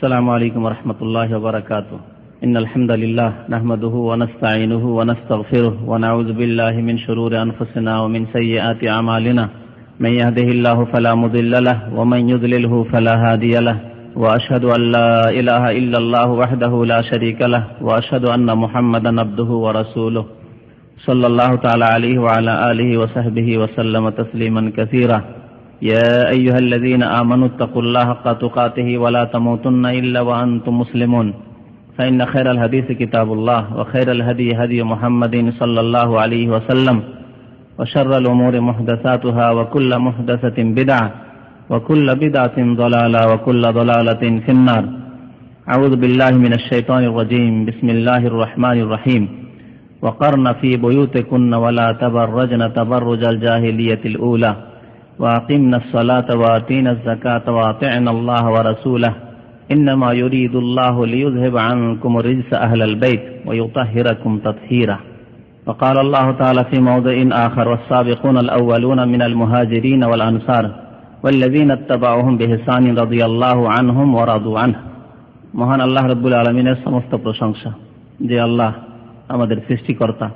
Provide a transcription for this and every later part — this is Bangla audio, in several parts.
السلام عليكم ورحمة الله وبركاته. إن الحمد لله نحمده ونستعينه ونستغفره ونعوذ بالله من شرور أنفسنا ومن سيئات أعمالنا. من يهده الله فلا مضل له ومن يضلله فلا هادي له، وأشهد أن لا إله إلا الله وحده لا شريك له، وأشهد أن محمدا عبده ورسوله صلى الله تعالى عليه وعلى آله وصحبه وسلم تسليما كثيرا. يا أيها الذين آمنوا اتقوا الله حق تقاته ولا تموتن إلا وأنتم مسلمون. فإن خير الحديث كتاب الله، وخير الهدي هدي محمد صلى الله عليه وسلم، وشر الأمور محدثاتها، وكل محدثة بدعة، وكل بدعة ضلالة، وكل ضلالة في النار. أعوذ بالله من الشيطان الرجيم. بسم الله الرحمن الرحيم. وقرن في بيوتكن ولا تبرجن تبرج الجاهلية الأولى وأقمنا الصلاة وآتينا الزكاة وأطعنا الله ورسوله إنما يريد الله ليذهب عنكم الرجس أهل البيت ويطهركم تطهيرا. وقال الله تعالى في موضع آخر: والسابقون الأولون من المهاجرين والأنصار والذين اتبعوهم بإحسان رضي الله عنهم ورضوا عنه। মহান আল্লাহ রাব্বুল আলামিনের সমস্ত প্রশংসা, যে আল্লাহ আমাদের সৃষ্টিকর্তা,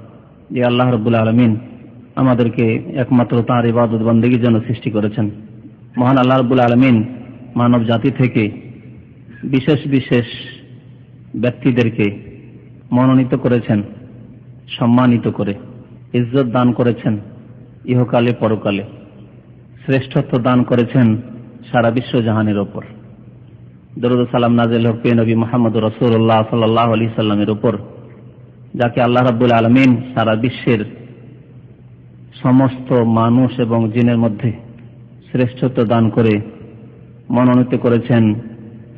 যে আল্লাহ রাব্বুল আলামিন আমাদেরকে একমাত্র তাঁর ইবাদত বন্দেগীর জন্য সৃষ্টি করেছেন। মহান আল্লাহ রাব্বুল আলামিন মানব জাতি থেকে বিশেষ বিশেষ ব্যক্তিদেরকে মনোনীত করেছেন, সম্মানিত করে ইজ্জত দান করেছেন ইহকালে পরকালে, শ্রেষ্ঠত্ব দান করেছেন সারা বিশ্ব জাহানের ওপর। দরুদ ও সালাম নাযিল হোক প্রিয় নবী মুহাম্মদ রাসূলুল্লাহ সাল্লাল্লাহু আলাইহি সাল্লামের উপর, যাকে আল্লাহ রাব্বুল আলামিন সারা বিশ্বের সমস্ত মানুষ এবং জিনের মধ্যে শ্রেষ্ঠত্ব দান করে মনোনীত করেছেন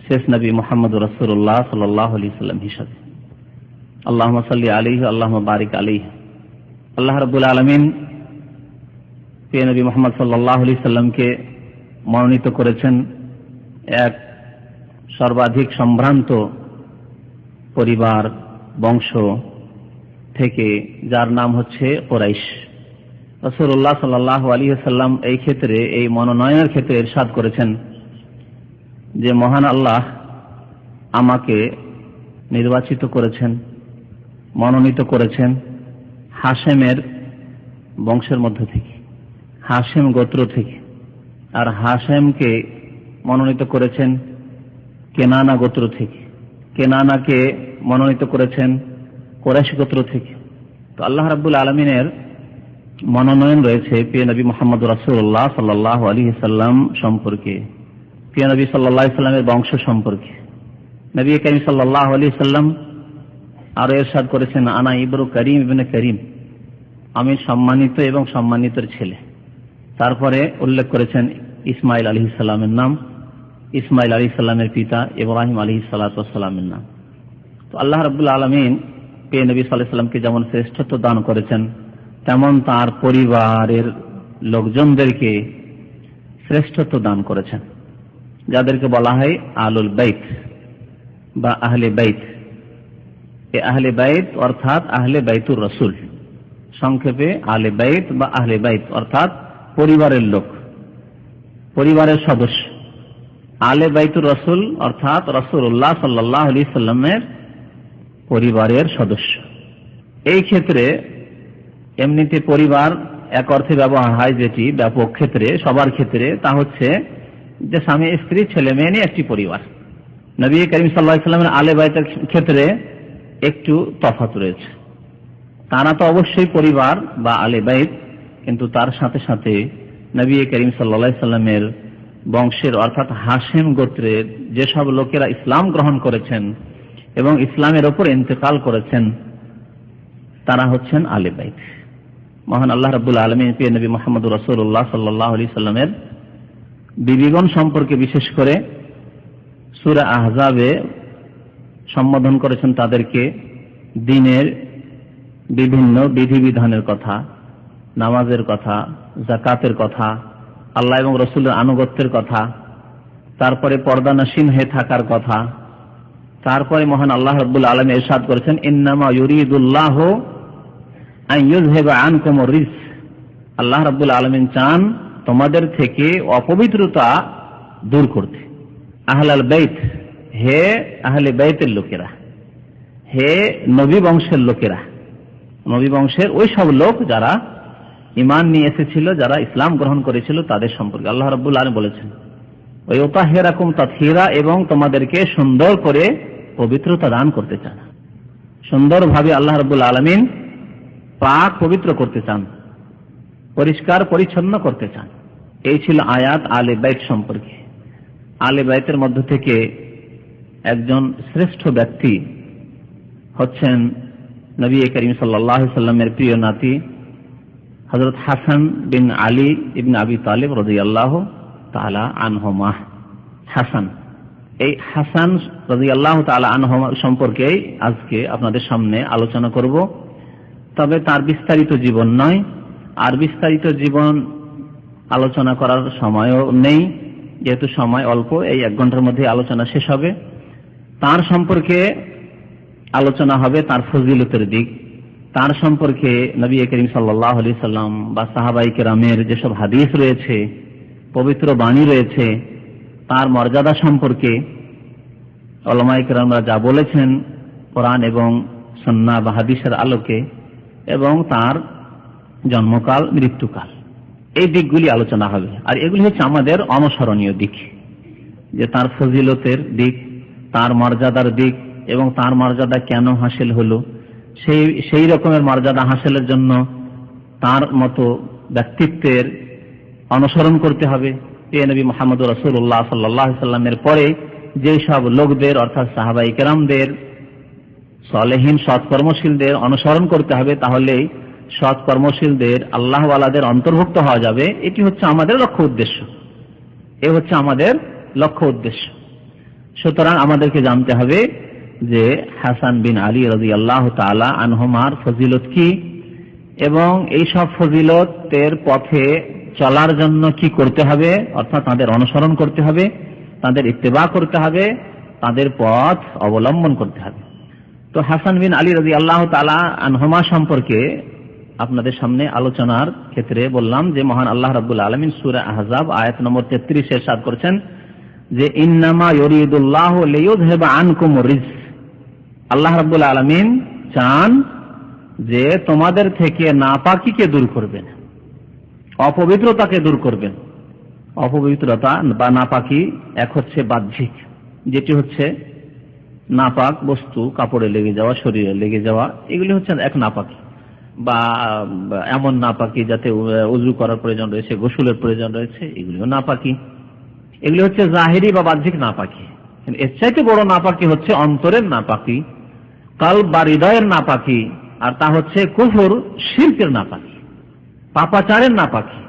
শেষ নবী মুহাম্মদ রাসূলুল্লাহ সাল্লাল্লাহু আলাইহি সাল্লাম হিসাবে। আল্লাহুম্মা সাল্লি আলাইহি আল্লাহুম্মা বারিক আলাইহি। আল্লাহ রাব্বুল আলামিন প্রিয় নবী মুহাম্মদ সাল্লাল্লাহু আলাইহি সাল্লামকে মনোনীত করেছেন এক সর্বাধিক সম্ভ্রান্ত পরিবার বংশ থেকে, যার নাম হচ্ছে কুরাইশ। রাসূলুল্লাহ সাল্লাল্লাহু আলাইহি ওয়াসাল্লাম এই ক্ষেত্রে, এই মনোনয়নের ক্ষেত্রে ইরশাদ করেছেন যে মহান আল্লাহ আমাকে নির্বাচিত করেছেন, মনোনীত করেছেন হাশেমের বংশের মধ্য থেকে, হাশেম গোত্র থেকে। আর হাশেমকে মনোনীত করেছেন কেনানা গোত্র থেকে, কেনানাকে মনোনীত করেছেন কুরাইশ গোত্র থেকে। তো আল্লাহ রাব্বুল আলামিনের মনোনয়ন রয়েছে প্রিয় নবী মুহাম্মদ রাসূলুল্লাহ সাল্লাল্লাহু আলাইহি সাল্লাম সম্পর্কে, প্রিয় নবী সাল্লাল্লাহু আলাইহি সাল্লামের বংশ সম্পর্কে। নবী কারীম সাল্লাল্লাহু আলাইহি সাল্লাম আরো ইরশাদ করেছেন, আনা ইবরু করিম ইবনে করিম, আমি সম্মানিত এবং সম্মানিতের ছেলে। তারপরে উল্লেখ করেছেন ইসমাইল আলাইহিস সালামের নাম, ইসমাইল আলাইহিস সালামের পিতা ইব্রাহিম আলাইহিস সালাতু ওয়াস সালামের নাম। তো আল্লাহ রাব্বুল আলামিন প্রিয় নবী সাল্লাল্লাহু আলাইহি সাল্লামকে যেমন শ্রেষ্ঠত্ব দান করেছেন, তেমন তার পরিবারের লোকজনদেরকে শ্রেষ্ঠত্ব দান করেছেন, যাদেরকে বলা হয় আলুল বাইত বা আহলে বাইত। এই আহলে বাইত অর্থাৎ আহলে বাইতুর রাসূল, সংক্ষেপে আহলে বাইত বা আহলে বাইত অর্থাৎ পরিবারের লোক, পরিবারের সদস্য। আহলে বাইতুর রাসূল অর্থাৎ রাসূলুল্লাহ সাল্লাল্লাহু আলাইহি সাল্লামের পরিবারের সদস্য। এই ক্ষেত্রে এমনিতে পরিবার এক অর্থে ব্যবহার হয়, যেটি ব্যাপক ক্ষেত্রে সবার ক্ষেত্রে, তা হচ্ছে যে স্বামী স্ত্রী ছেলে মেয়ে নিয়ে একটি পরিবার। নবী করিম সাল্লাল্লাহু আলাইহি সাল্লামের আহলে বাইতের ক্ষেত্রে একটু তফাৎ রয়েছে। তারা তো অবশ্যই পরিবার বা আহলে বাইত, কিন্তু তার সাথে সাথে নবী করিম সাল্লাল্লাহু আলাইহি সাল্লামের বংশের অর্থাৎ হাশেম গোত্রের যেসব লোকেরা ইসলাম গ্রহণ করেছেন এবং ইসলামের ওপর ইন্তেকাল করেছেন, তারা হচ্ছেন আহলে বাইত। মহান আল্লাহ রাব্বুল আলামিন প্রিয় নবী মুহাম্মদ রাসূলুল্লাহ সাল্লাল্লাহু আলাইহি সাল্লামের বিবিগণ সম্পর্কে বিশেষ করে সূরা আহজাবে সম্বোধন করেছেন তাদেরকে দ্বীনের বিভিন্ন বিধিবিধানের কথা, নামাজের কথা, যাকাতের কথা, আল্লাহ এবং রাসূলের আনুগত্যের কথা, তারপরে পর্দানশীন হয়ে থাকার কথা। তারপরে মহান আল্লাহ রাব্বুল আলামিন ইরশাদ করেছেন, ইন্নামা ইউরিদুল্লাহু আন ইউযহিবা আনকুমুর রিজস। আল্লাহ রাব্বুল আলামিন চান তোমাদের থেকে অপবিত্রতা দূর করতে। আহলাল বাইত, হে আহলে বাইতের লোকেরা, হে নবী বংশের লোকেরা, নবী বংশের ওই সব লোক যারা ঈমান নিয়ে এসেছিল, যারা ইসলাম গ্রহণ করেছিল, তাদের সম্পর্কে আল্লাহ রাব্বুল আলামিন বলেছেন ওয়া ইউতাহহিরাকুম তাতহীরা, এবং তোমাদেরকে সুন্দর করে পবিত্রতা দান করতে চান। সুন্দরভাবে আল্লাহ রাব্বুল আলামিন পাক পবিত্র করতে চান, পরিষ্কার পরিচ্ছন্ন করতে চান। এই ছিল আয়াত আলে বাইত সম্পর্কে। আলে বাইতের মধ্য থেকে একজন শ্রেষ্ঠ ব্যক্তি হচ্ছেন নবী করিম সাল্লাল্লাহু আলাইহি সাল্লামের প্রিয় নাতি হযরত হাসান বিন আলী ইবনে আবি তালিব রাদিয়াল্লাহু তাআলা আনহুমা। হাসান, এই হাসান রাদিয়াল্লাহু তাআলা আনহুমা সম্পর্কে আজকে আপনাদের সামনে আলোচনা করব। তবে তার বিস্তারিত জীবন নয়, আর বিস্তারিত জীবন আলোচনা করার সময়ও নেই, যেহেতু সময় অল্প, এই 1 ঘন্টার মধ্যে আলোচনা শেষ হবে। তার সম্পর্কে আলোচনা হবে তার ফজিলতের দিক, তার সম্পর্কে নবী করিম সাল্লাল্লাহু আলাইহি সাল্লাম বা সাহাবায়ে কেরামের যেসব হাদিস রয়েছে, পবিত্র বাণী রয়েছে, তার মর্যাদা সম্পর্কে উলামায়ে কেরামরা যা বলেছেন কোরআন এবং সুন্নাহ বা হাদিসের আলোকে, এবং তার জন্মকাল, মৃত্যুকাল, এই দিকগুলি আলোচনা হবে। আর এগুলি হচ্ছে আমাদের অনুসরণীয় দিক, যে তার ফজিলতের দিক, তার মর্যাদার দিক, এবং তার মর্যাদা কেন হাসিল হলো, সেই রকমের মর্যাদা হাসিলের জন্য তার মতো ব্যক্তিত্বের অনুসরণ করতে হবে। নবী মুহাম্মদ রাসূলুল্লাহ সাল্লাল্লাহু আলাইহি সাল্লামের পরে যে সব লোকদের, অর্থাৎ সাহাবায়ে কেরামদের, সালেহীন সৎকর্মশীলদের অনুসরণ করতে হবে, তাহলে সৎকর্মশীলদের, আল্লাহওয়ালাদের অন্তর্ভুক্ত হওয়া যাবে। এটি হচ্ছে আমাদের লক্ষ্য উদ্দেশ্য, এ হচ্ছে আমাদের লক্ষ্য উদ্দেশ্য। সুতরাং আমাদেরকে জানতে হবে যে হাসান বিন আলী রাদিয়াল্লাহু তাআলা আনহুমার ফজিলত কি, এবং এই সব ফজিলতের পথে চলার জন্য কি করতে হবে, অর্থাৎ তাদের অনুসরণ করতে হবে, তাদের ইত্তেবা করতে হবে, তাদের পথ অবলম্বন করতে হবে। তো হাসান বিন আলী রাদিয়াল্লাহু তাআলা আনহুমা সম্পর্কে আপনাদের সামনে আলোচনার ক্ষেত্রে বললাম যে মহান আল্লাহ রাব্বুল আলামিন সূরা আহজাব আয়াত নম্বর 33 এ ইরশাদ করেছেন যে ইন্নামা ইউরিদুল্লাহু লিইয়ুযহিবা আনকুমুর রিজস, আল্লাহ রাব্বুল আলামিন চান যে তোমাদের থেকে নাপাকিকে দূর করবেন, অপবিত্রতাকে দূর করবেন। অপবিত্রতা বা নাপাকি এক হচ্ছে বাহ্যিক, যেটি হচ্ছে নাপাক বস্তু, কাপড়ে লেগে যাওয়া, শরীরে লেগে যাওয়া, এগুলি হচ্ছে এক নাপাকি, বা এমন নাপাকি যাতে উযু করার প্রয়োজন রয়েছে, গোসলের প্রয়োজন রয়েছে, এগুলিও নাপাকি। এগুলি হচ্ছে জাহিরি বা বাহ্যিক নাপাকি। এর চাইতে বড় নাপাকি হচ্ছে অন্তরের নাপাকি, কলব বা হৃদয়ের নাপাকি, আর তা হচ্ছে কুফর, শিরকের নাপাকি, পাপাচারের নাপাকি,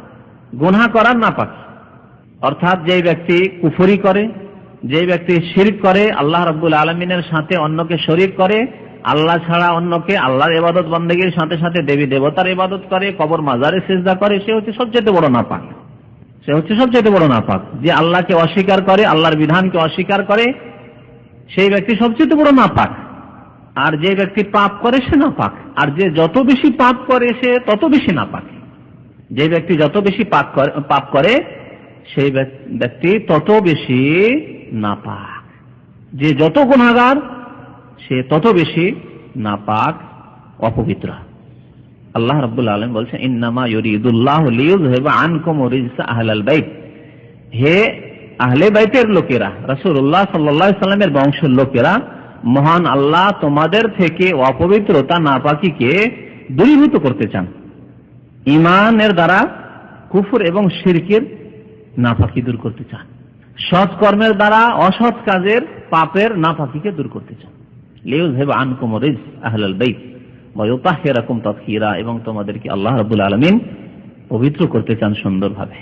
গুনাহ করার নাপাকি। অর্থাৎ যে ব্যক্তি কুফরি করে, যে ব্যক্তি শিরক করে, আল্লাহ রাব্বুল আলামিনের সাথে অন্যকে শরীক করে, আল্লাহ ছাড়া অন্যকে, আল্লাহর ইবাদত বন্দেগীর সাথে সাথে দেবী দেবতার ইবাদত করে, কবর মাজারে সিজদা করে, সে হচ্ছে সবচেয়ে বড় নাপাক। সে হচ্ছে সবচেয়ে বড় নাপাক। যে আল্লাহকে অস্বীকার করে, আল্লাহর বিধানকে অস্বীকার করে, সেই ব্যক্তি সবচেয়ে বড় নাপাক। আর যে ব্যক্তি পাপ করে সে নাপাক, আর যে যত বেশি পাপ করে সে তত বেশি নাপাক। যে ব্যক্তি যত বেশি পাপ করে সেই ব্যক্তি তত বেশি নাপাক। যে যত গুনাহগার সে তত বেশি নাপাক, অপবিত্র। আল্লাহ রাব্বুল আলামিন বলছেন ইন্নামা ইউরিদুল্লাহু লিইয়ুযহিবা আনকুমুর রিজসা আহলাল বাইত, হে আহলে বাইতের লোকেরা, রাসূলুল্লাহ সাল্লাল্লাহু আলাইহি সাল্লামের বংশের লোকেরা, মহান আল্লাহ তোমাদের থেকে অপবিত্রতা, নাপাকিকে দূরীভূত করতে চান। ঈমানের দ্বারা কুফর এবং শিরকের নাপাকি দূর করতে চান, সৎ কর্মের দ্বারা অসৎ কাজের, পাপের নাপাকিকে দূর করতে চান। লিইয়ুযহিবা আনকুমুর রিজস আহলাল বাইত ওয়া ইউতাহহিরাকুম তাতহীরা, এবং তোমাদেরকে আল্লাহ রাব্বুল আলামিন পবিত্র করতে চান সুন্দরভাবে।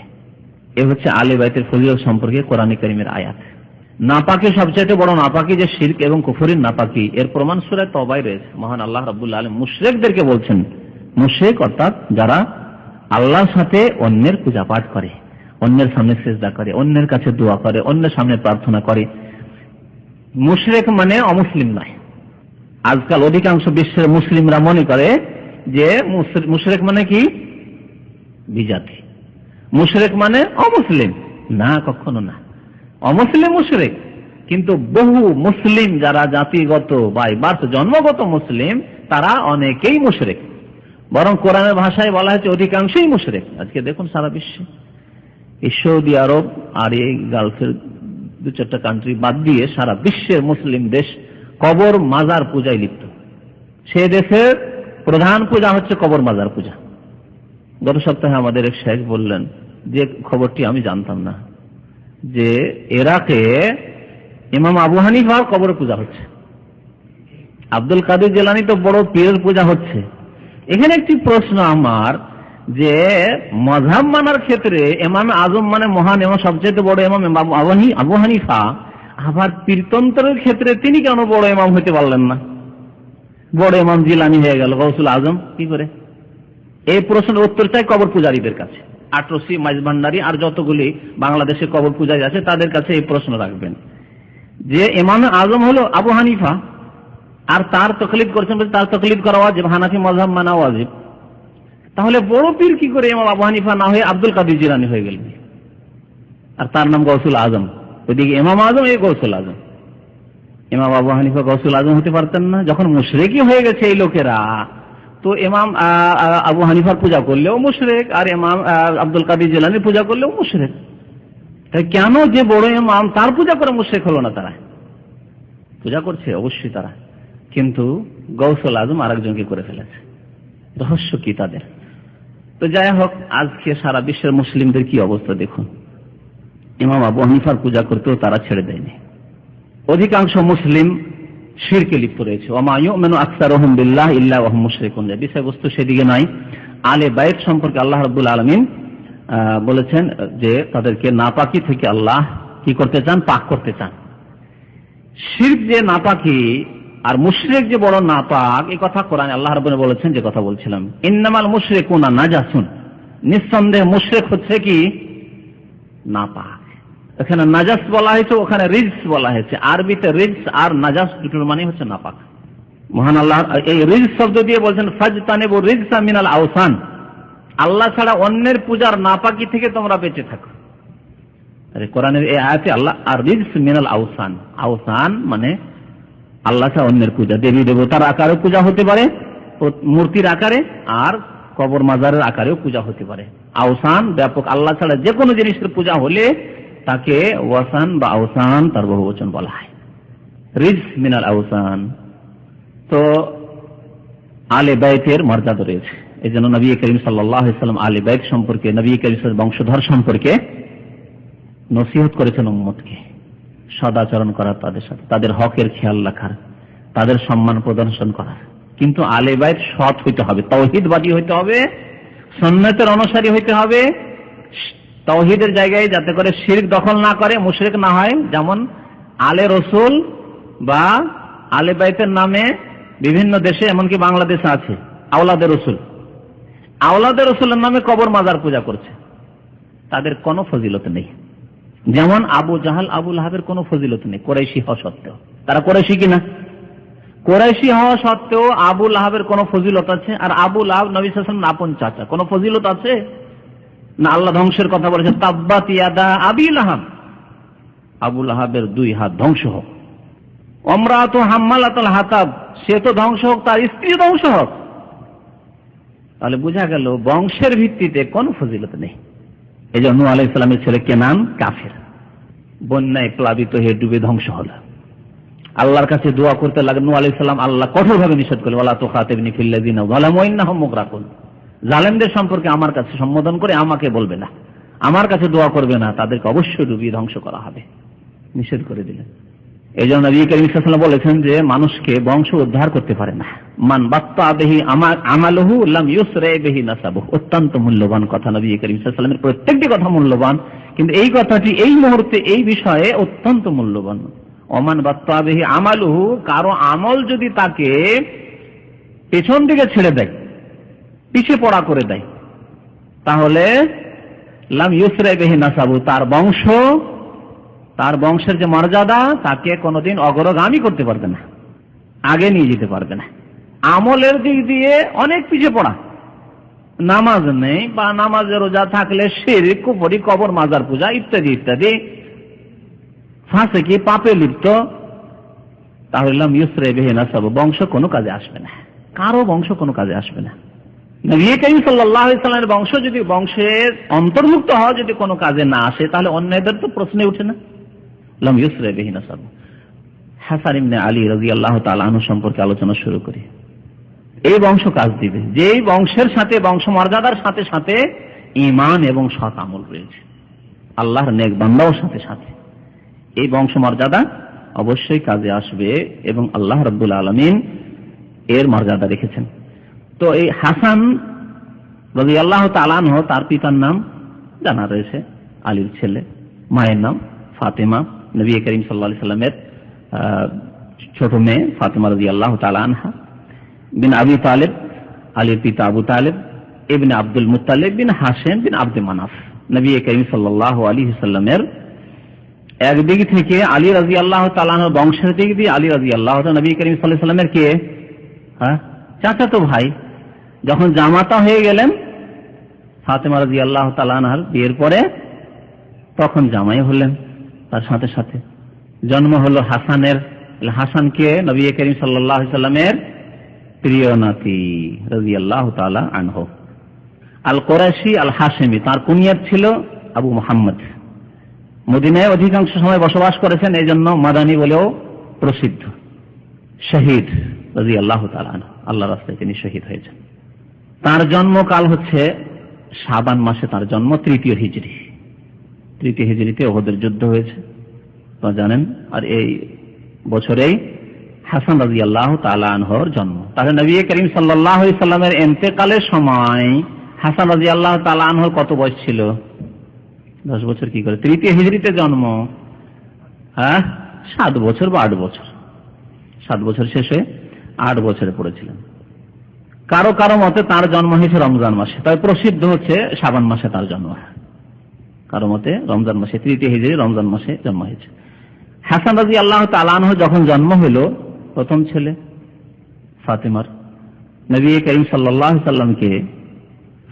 এ হচ্ছে আহলে বাইতের ফজিলত সম্পর্কে কোরআনে কারীমের আয়াত। নাপাকি সবচেয়ে বড় নাপাকি যে শিরক এবং কুফরের নাপাকি, এর প্রমাণ সূরা তওবায় রয়েছে। মহান আল্লাহ রাব্বুল আলামিন মুশরিকদেরকে বলছেন, মুশরিক অর্থাৎ যারা আল্লাহর সাথে অন্যের পূজা পাঠ করে, অন্যের সামনে সিজদা করে, অন্যের কাছে দোয়া করে, অন্যের সামনে প্রার্থনা করে, মুশরিক মানে অমুসলিম নয়। আজকাল অধিকাংশ বিশ্বের মুসলিমরা মনে করে যে মুশরিক মানে কি বিজাতি, মুশরিক মানে অমুসলিম। না, কখনো না। অমুসলিম মুশরিক, কিন্তু বহু মুসলিম যারা জাতিগত বা বার্থ জন্মগত মুসলিম তারা অনেকেই মুশরিক, বরং কোরআনের ভাষায় বলা হয়েছে অধিকাংশই মুশরিক। আজকে দেখুন সারা বিশ্বে এই সৌদি আরব আর এই গালফের 2-4টা কান্ট্রি বাদ দিয়ে সারা বিশ্বের মুসলিম দেশ কবর মাজার পূজায় লিপ্ত। সে দেশের প্রধান পূজা হচ্ছে কবর মাজার পূজা। গত সপ্তাহে আমাদের এক শেখ বললেন যে খবরটি আমি জানতাম না, যে ইরাকে ইমাম আবু হানিফার কবর পূজা হচ্ছে, আব্দুল কাদের জিলানী তো বড় পীরের পূজা হচ্ছে। এখানে একটি প্রশ্ন আমার, যে মাযহাব মানার ক্ষেত্রে ইমাম আজম মানে মহান এবং সবচেয়ে বড় ইমাম আবু হানিফা, আবার পীরতন্ত্রের ক্ষেত্রে তিনি কেন বড় ইমাম হতে পারলেন না? বড় ইমাম জিলানী হয়ে গেল, গৌসুল আজম কি করে? এই প্রশ্নের উত্তর চাই কবর পূজারীদের কাছে। আটরসি, মাইজভান্ডারি আর যতগুলি বাংলাদেশে কবর পূজারী আছে তাদের কাছে এই প্রশ্ন রাখবেন, যে ইমাম আজম হলো আবু হানিফা আর তার তাকলিদ করছেন, তার তাকলিদ করা ওয়াজিব, হানাফি মাযহাব মানা ওয়াজিব। তাহলে বড় পীর কি করে ইমাম আবু হানিফা না হয়ে আব্দুল কাদের জিলানী হয়ে গেলেন? আর তার নাম গৌসুল আজম। ওইদিকে ইমাম আজম, এই গৌসুল আজম। ইমাম আবু হানিফা গৌসুল আজম হতে পারতেন না? যখন মুশরিকই হয়ে গেছে এই লোকেরা, তো ইমাম আবু হানিফার পূজা করলেও মুশরিক, আর ইমাম আব্দুল কাদের জিলানীর পূজা করলেও মুশরিক। তাই কেন যে বড় ইমাম তার পূজা করে মুশরিক হলো না? তারা পূজা করছে অবশ্যই তারা, কিন্তু গৌসুল আজম আরেকজনকে করে ফেলেছে। রহস্য কি তাদের? তো যাই হোক, আজকে সারা বিশ্বের মুসলিমদের কি অবস্থা দেখুন। ইমাম আবু হানিফার পূজা করতেও তারা ছেড়ে দেয়নি। অধিকাংশ মুসলিম শিরকে লিপ্ত রয়েছে। ওয়া মা ইউমিনু আকসারুহুম বিল্লাহি ইল্লা ওয়া হুম মুশরিকুন। বিষয়বস্তু সেদিকে নাই। আলে বাইত সম্পর্কে আল্লাহ রাব্বুল আলামিন বলেছেন যে তাদেরকে নাপাকি থেকে আল্লাহ কি করতে চান? পাক করতে চান। শিরক যে নাপাকি আর মুশরিক যে বড় নাপাক, এই কথা কোরআনে আল্লাহ রাব্বুল বলেছেন, যে কথা বলছিলাম, ইন্নামাল মুশরিকুনা নাজাসুন। নিঃসন্দেহে মুশরিক হচ্ছে কি? নাপাক। এখানে নাজাস বলা হয়েছে, ওখানে রিজস বলা হয়েছে। আরবিতে রিজস আর নাজাস দুটোর মানে হচ্ছে নাপাক। মহান আল্লাহ এই রিজস শব্দ দিয়ে বলছেন ফাজতানিবু রিজসা মিনাল আওসান। আল্লাহ ছাড়া অন্যের পূজার নাপাকি থেকে তোমরা বেঁচে থাকো। আরে কোরআনের এই আয়াতে আল্লাহ আর রিজস মিনাল আওসান, আওসান মানে আল্লাহ ছাড়া অন্যের পূজা, দেবী দেবতার আকারে পূজা হতে পারে, মূর্তির আকারে, আর কবর মাজারের আকারেও পূজা হতে পারে। আওসান ব্যাপক, আল্লাহ ছাড়া যে কোনো জিনিসের পূজা হলে তাকে ওয়াসান বা আওসান তার বহুবচন বলা হয়, রিজস মিনাল আওসান। তো আলে বাইতের মর্যাদা রয়েছে। এই জন্য নবী করিম সাল্লাল্লাহু আলাইহি ওয়াসাল্লাম আলে বাইত সম্পর্কে, নবী করিমের বংশধর সম্পর্কে নসিহত করেছেন উম্মতকে, সদাচরণ করার, তাদের সাথে তাদের হকের খেয়াল রাখার, তাদের সম্মান প্রদর্শন করার। কিন্তু আলে বাইত সৎ হইতে হবে, তাওহীদবাদী হইতে হবে, সুন্নাতের অনুসারী হইতে হবে, তাওহীদের জায়গায় যাতে করে শিরক দখল না করে, মুশরিক না হয়। যেমন আলে রসুল বা আলে বাইতের নামে বিভিন্ন দেশে, এমনকি বাংলাদেশে আছে আওলাদে রসুল। আওলাদে রসুলের নামে কবর মাজার পূজা করছে, তাদের কোনো ফজিলত নেই। যেমন আবু জাহাল, আবু লাহাবের কোনো ফজিলত নেই কোরাইশি হওয়া সত্ত্বেও। তারা কোরাইশি কিনা? কোরাইশি হওয়া সত্ত্বেও আবু লাহাবের কোনো ফজিলত আছে? আর আবু লাহাব নবী সাল্লাল্লাহু আলাইহি ওয়াসাল্লাম আপন চাচা, কোনো ফজিলত আছে না? আল্লাহ ধ্বংসের কথা বলেছেন, তাব্বাত ইয়াদা আবি লাহাব, আবু লাহাবের 2 হাত ধ্বংস হোক। ইমরাতু হাম্মালাতুল হাতাব, সে তো ধ্বংস হোক, তার স্ত্রী ধ্বংস হোক। তাহলে বোঝা গেল বংশের ভিত্তিতে কোনো ফজিলত নেই। এই জন্য নূহ আলাইহিস সালামের ছেলে কেনান কাফের, বন্যায় প্লাবিত হয়ে ডুবে ধ্বংস হলো। আল্লাহর কাছে দোয়া করতে লাগলেন নূহ আলাইহিস সালাম, আল্লাহ কঠোরভাবে নিষেধ করলেন, ওয়ালা তুখাতিবনি ফিল লাযিনা যালামু ইন্নাহুম মুগরাকুন। জালেমদের সম্পর্কে আমার কাছে সম্বোধন করে আমাকে বলবে না, আমার কাছে দোয়া করবে না, তাদেরকে অবশ্যই ডুবিয়ে ধ্বংস করা হবে, নিষেধ করে দিলেন। এই জন্য নবী করিম সাল্লাল্লাহু আলাইহি ওয়াসাল্লাম বলেছেন যে মানুষকে বংশ উদ্ধার করতে পারে না। মান বাত্তা বিহি আমালুহু লাম ইউসরা বিহি নাসাবুহু। অত্যন্ত মূল্যবান কথা, নবী করিম সাল্লাল্লাহু আলাইহি ওয়াসাল্লামের প্রত্যেকটি কথা মূল্যবান, কিন্তু এই কথাটি এই মুহূর্তে এই বিষয়ে অত্যন্ত মূল্যবান। ওমান বাত্তা বিহি আমালুহু, কারো আমল যদি তাকে পেছন দিকে ছেড়ে দেয়, পিছিয়ে পড়া করে দেয়, তাহলে লাম ইউসরা বিহি নাসাবুহু, তার বংশের যে মর্যাদা তাকে কোনোদিন অগ্রগামী করতে পারবে না, আগে নিয়ে যেতে পারবে না। আমলের দিক দিয়ে অনেক পিছিয়ে পড়া, নামাজ নেই বা নামাজের রোজা থাকলে শিরক, কুফরি, কবর মাজার পূজা ইত্যাদি ইত্যাদি, ফাসিকি, পাপে লিপ্ত, তাহলে লাম ইউসরে বিহি নাসাব, বংশ কোনো কাজে আসবে না, কারো বংশ কোনো কাজে আসবে না। নবী করিম সাল্লাল্লাহু আলাইহি সাল্লামের বংশ যদি বংশের অন্তর্ভুক্ত হওয়া যদি কোনো কাজে না আসে, তাহলে অন্যদের তো প্রশ্নে ওঠে না। লাম ইউসরে বিহি নাসাব। হাসান ইবনে আলী রাদিয়াল্লাহু তাআলা আনহু সম্পর্কে আলোচনা শুরু করি। এই বংশ কাজ দিবে যেই বংশের সাথে, বংশ মর্যাদার সাথে সাথে ঈমান এবং সৎ আমল রয়েছে, আল্লাহর নেক বান্দাও সাথে সাথে, এই বংশ মর্যাদা অবশ্যই কাজে আসবে এবং আল্লাহ রাব্বুল আলামিন এর মর্যাদা রেখেছেন। তো এই হাসান রাদিয়াল্লাহু তাআলা আনহু, তার পিতার নাম জানা রয়েছে, আলীর ছেলে, মায়ের নাম ফাতেমা, নবী করিম সাল্লাল্লাহু আলাইহি সাল্লামের ছোট মেয়ে ফাতেমা রাদিয়াল্লাহু তাআলা আনহা বিন আবি তালেব, আলীর পিতা আবু তালেব ইবনে আব্দুল মুত্তালিব বিন হাশিম বিন আব্দে মানাফ। নবী করিম সাল্লাল্লাহু আলাইহি সাল্লামের একদিক থেকে আলী রাদিয়াল্লাহু তাআলা আনহু বংশের দিক দিয়ে আলী রাদিয়াল্লাহু তাআলা নবী করিম সাল্লাল্লাহু আলাইহি সাল্লামের কে চাচাতো ভাই। যখন জামাতা হয়ে গেলেন ফাতেমা রাদিয়াল্লাহু তাআলা আনহার বিয়ের পরে, তখন জামাই হলেন। তার সাথে সাথে জন্ম হলো হাসানের। হাসানকে নবী করিম সাল্লাল্লাহু আলাইহি সাল্লামের প্রিয় নাতি রাদিয়াল্লাহু তাআলা আনহু। আল কুরাইশি আল হাশিমি, তার কুনিয়াত ছিল আবু মুহাম্মদ। মদিনায় অধিকাংশ সময় বসবাস করেছেন, এই জন্য মাদানী বলেও প্রসিদ্ধ। শহীদ রাদিয়াল্লাহু তাআলা আনহু, আল্লাহর রাস্তায় তিনি শহীদ হয়েছেন। তার জন্মকাল হচ্ছে শাবান মাসে, তার জন্ম তৃতীয় হিজরিতে উহুদের যুদ্ধ হয়েছে, তো জানেন। আর এই বছরেই হাসান রাদিয়াল্লাহু তাআলা আনহুর জন্ম। তাহলে নবী করিম সাল্লাল্লাহু আলাইহি সাল্লামের ইন্তেকালের সময় হাসান রাদিয়াল্লাহু তাআলা আনহুর কত বয়স ছিল? 10 বছর। কি করে? তৃতীয় হিজরিতে জন্ম, 7 বছর বা 8 বছর। 7 বছর শেষে 8 বছরে পড়েছিলেন। কারো কারো মতে তার জন্ম হয়েছে রমজান মাসে, তবে প্রসিদ্ধ হচ্ছে শাবান মাসে তার জন্ম। কারো মতে রমজান মাসে, তৃতীয় হিজরি রমজান মাসে জন্ম হয়েছে। হাসান রাদিয়াল্লাহু তাআলা আনহু যখন জন্ম হলো, প্রথম ছেলে ফাতেমার, নবী করিম সাল্লাল্লাহু আলাইহি সাল্লামকে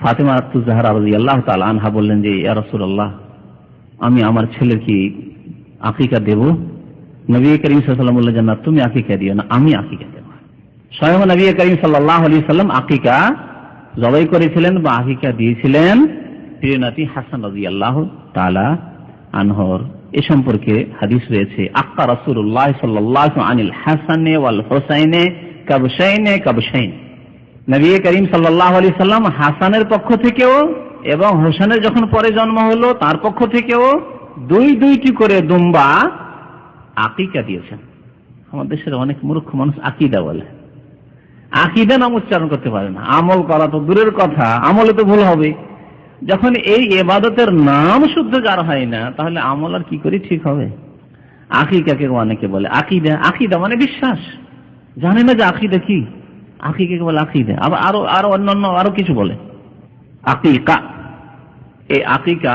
ফাতেমা আয-জাহরা রাদিয়াল্লাহু তাআলা আনহা বললেন যে, ইয়া রাসূলুল্লাহ, আমি আমার ছেলের কি আকিকা দেব? নবী করিম সাল্লাল্লাহু আলাইহি সাল্লাম বললেন যে, না, তুমি আকিকা দিও না, আমি আকিকা দেব। স্বয়ং নবী করিম সাল্লাল্লাহু আলাইহি সাল্লাম আকিকা জবাই করেছিলেন বা আকিকা দিয়েছিলেন প্রিয় নাতি হাসান রাদিয়াল্লাহু তাআলা আনহুর। এ সম্পর্কে হাদিস রয়েছে, আক্কা রাসূলুল্লাহ সাল্লাল্লাহু আনিল হাসানে ওয়াল হুসাইনে কাবশাইন। নবী করিম সাল্লাল্লাহু আলাইহি সাল্লাম হাসানের পক্ষ থেকেও এবং হোসেনের যখন পরে জন্ম হলো তার পক্ষ থেকেও 2-2টি করে দুম্বা আকিকা দিয়েছেন। আমাদের দেশের অনেক মূর্খ মানুষ আকিদা বলে, আকিদা নাম উচ্চারণ করতে পারে না। আমল করা তো দূরের কথা, আমলে তো ভুল হবে। যখন এই ইবাদতের নাম শুদ্ধ যার হয় না, তাহলে আমল আর কি করে ঠিক হবে? আকিকাকে অনেকে বলে আকিদা, আকিদা মানে বিশ্বাস, জানে না যে আকিদা কি। আকিকাকে বলে আকিদা, আবার আরো অন্যান্য আরো কিছু বলে আকিকা। এই আকিকা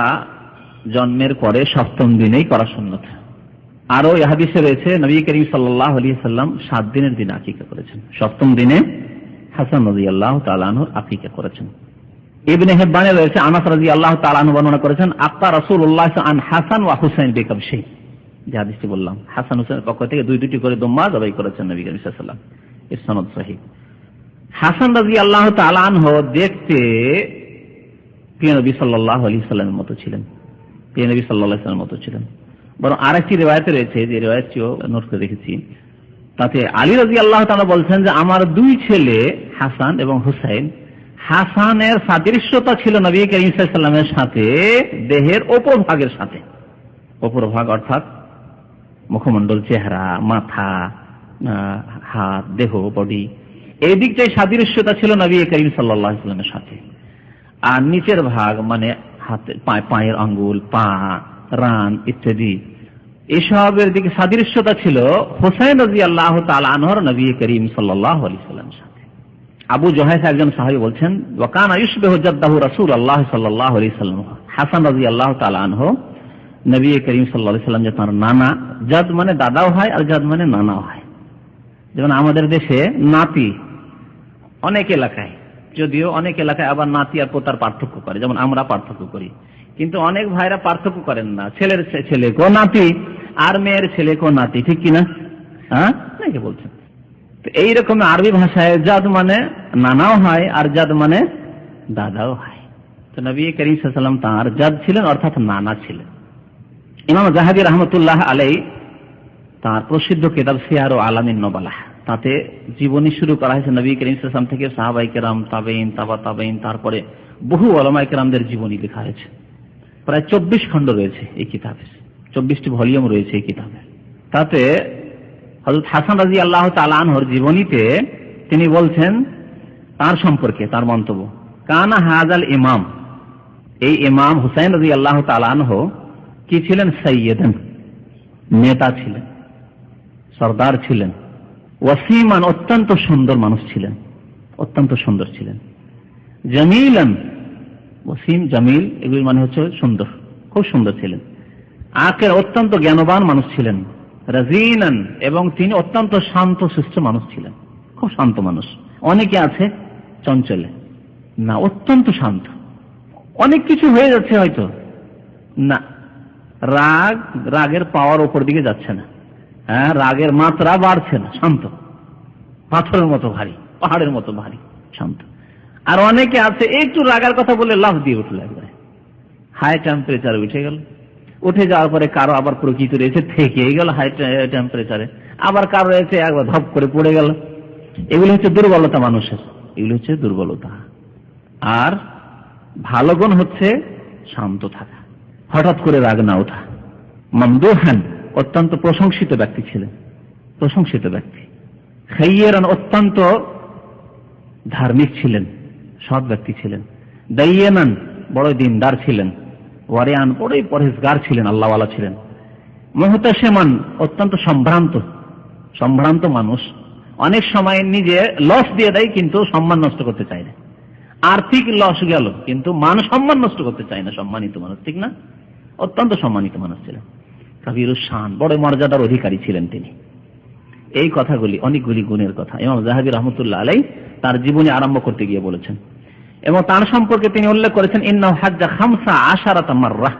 জন্মের পরে 7ম দিনেই করা সুন্নত। আরো এই হাদিসে রয়েছে নবী করিম সাল্লাল্লাহু আলাইহি সাল্লাম 7 দিনের দিনে আকিকা করেছেন। 7ম দিনে হাসান রাদিয়াল্লাহু তাআলা আনহুর আকিকা করেছেন। ইবনে হিব্বানে রয়েছে, আনাস রাদিয়াল্লাহু তাআলা আনহু বর্ণনা করেছেন, আক্কা রাসূলুল্লাহ আন হাসান ওয়া হুসাইন বিকাবশাইন। যে হাদিসটি বললাম, হাসান হুসাইনের পক্ষ থেকে 2-2টি করে দুম্বা জবাই করেছেন নবী করিম সাল্লাল্লাহু আলাইহি সাল্লাম। এর সনদ সহিহ। হাসান রাদিয়াল্লাহু তাআলা আনহু দেখতে প্রিয় নবী সাল্লাল্লাহু আলাইহি সাল্লামের মতো ছিলেন, প্রিয় নবী সাল্লাল্লাহু আলাইহি সাল্লামের মতো ছিলেন। বরং আরেকটি রিওয়ায়েতে রয়েছে, যে রিওয়ায়েতটিও নোট করে রেখেছি, তাতে আলী রাদিয়াল্লাহু তাআলা বলছেন যে আমার 2 ছেলে হাসান এবং হুসাইন, হাসানের সাদৃশ্যতা ছিল নবী করিম সাল্লাল্লাহু আলাইহি সাল্লামের সাথে দেহের অপর ভাগের সাথে। অপর ভাগ অর্থাৎ মুখমণ্ডল, চেহারা, মাথা, হাত, দেহ, বডি, এই দিকটাই সাদৃশ্যতা ছিল নবী করিম সাল্লাল্লাহু আলাইহি সাল্লামের সাথে। আর নিচের ভাগ মানে হাতে, পায়ের আঙ্গুল, পা, রান ইত্যাদি, এসবের দিকে সাদৃশ্যতা ছিল হুসাইন রাদিয়াল্লাহু তাআলা আনহুর নবী করিম সাল্লাল্লাহু আলাইহি সাল্লামের সাথে। আবু জুহাইফা একজন সাহাবী বলছেন, ওয়া কানা ইউশবিহু জাদ্দাহু রাসূলুল্লাহ সাল্লাল্লাহু আলাইহি সাল্লাম। হাসান রাদিয়াল্লাহু তাআলা আনহু নবী করিম সাল্লাল্লাহু আলাইহি সাল্লাম যে তার নানা, জাদ মানে দাদাও হয় আর জাদ মানে নানাও হয়। যেমন আমাদের দেশে নাতি অনেক এলাকায়, যদিও অনেক এলাকায় আবার নাতি আর পোতার পার্থক্য করে, যেমন আমরা পার্থক্য করি, কিন্তু অনেক ভাইরা পার্থক্য করেন না, ছেলের ছেলে গো নাতি, আর মেয়ের ছেলেকেও নাতি, ঠিক কিনা? হ্যাঁ, নাকি বলছেন? তো এইরকম আরবি ভাষায় জাদ মানে নানাও হয় আর জাদ মানে দাদাও হয়। তো নবী করিম সাল্লাল্লাহু আলাইহি ওয়াসাল্লাম তাঁর জাদ ছিলেন, অর্থাৎ নানা ছিলেন। ইমাম যাহাবী রাহমাতুল্লাহ আলাইহি তাঁর প্রসিদ্ধ কিতাব সিয়ার ও আলামিন নুবালাহ, তাতে জীবনী শুরু করা হয়েছে নবী করিম সাল্লাল্লাহু আলাইহি ওয়াসাল্লাম থেকে সাহাবায়ে কেরাম, তাবেঈন, তাবা তাবেঈন, তারপরে বহু উলামায়ে কেরামদের জীবনী লেখা হয়েছে। প্রায় 24 খণ্ড রয়েছে এই কিতাবে, 24টি ভলিউম রয়েছে এই কিতাবে। তাতে হযরত হাসান রাদিয়াল্লাহু তাআলা আনহুর জীবনীতে তিনি বলছেন তার সম্পর্কে, তার মন্তব্য, কানা হাযাল ইমাম, এই ইমাম হুসাইন রাদিয়াল্লাহু তাআলা আনহু কি ছিলেন? সাইয়্যিদান, নেতা ছিলেন, সরদার ছিলেন, ওয়াসিমান, অত্যন্ত সুন্দর মানুষ ছিলেন, অত্যন্ত সুন্দর ছিলেন, জামিলান, ওয়াসিম জামিল এগুলির মানে হচ্ছে সুন্দর, খুব সুন্দর ছিলেন, আকের, অত্যন্ত জ্ঞানবান মানুষ ছিলেন, রাজিনান, এবং তিনি অত্যন্ত শান্ত শিষ্ট মানুষ ছিলেন, খুব শান্ত মানুষ। অনেকে আছে চঞ্চলে, না অত্যন্ত শান্ত, অনেক কিছু হয়ে যাচ্ছে হয়তো না, রাগের পাওয়ার উপর দিকে যাচ্ছে না, হ্যাঁ, রাগের মাত্রা বাড়ছে না, শান্ত, পাথরের মতো ভারী, পাহাড়ের মতো ভারী, শান্ত। আর অনেকে আছে একটু রাগার কথা বলে লাফ দিয়ে উঠলো, একবারে হাই টেম্পারেচার উঠে গেল, উঠে যাওয়ার পরে কারো আবার প্রকৃতি রয়েছে থেকে গেল হাই টেম্পারেচারে, আবার কারো রয়েছে একবার ধপ করে পড়ে গেল। এগুলো হচ্ছে দুর্বলতা মানুষের, এগুলো হচ্ছে দুর্বলতা। আর ভালো গুণ হচ্ছে শান্ত থাকা, হঠাৎ করে রাগ না ওঠা। মামদুহান, অত্যন্ত প্রশংসিত ব্যক্তি ছিলেন, প্রশংসিত ব্যক্তি। খাইয়ারান, অত্যন্ত ধার্মিক ছিলেন, সৎ ব্যক্তি ছিলেন। দাইয়ানান, বড় দিনদার ছিলেন। ওয়ারিয়ান, বড়ই পরহেজগার ছিলেন, আল্লাহওয়ালা ছিলেন। মুহতাশিমান, অত্যন্ত সম্ভ্রান্ত মানুষ, অনেক সময় নিজে লস দিয়ে দেয় কিন্তু সম্মান নষ্ট করতে চায় না। আর্থিক লস গেল কিন্তু মান সম্মান নষ্ট করতে চায় না, সম্মানিত মানুষ, ঠিক না? অত্যন্ত সম্মানিত মানুষ ছিলেন। কাবীরুশ শান, বড় মর্যাদার অধিকারী ছিলেন তিনি। এই কথাগুলি, অনেকগুলি গুণের কথা ইমাম যাহাবী রাহমাতুল্লাহ আলাইহি তার জীবনী আরম্ভ করতে গিয়ে বলেছেন। এবং তার সম্পর্কে তিনি উল্লেখ করেছেন, ইন্নাহু হাজ্জা 15 মাররা,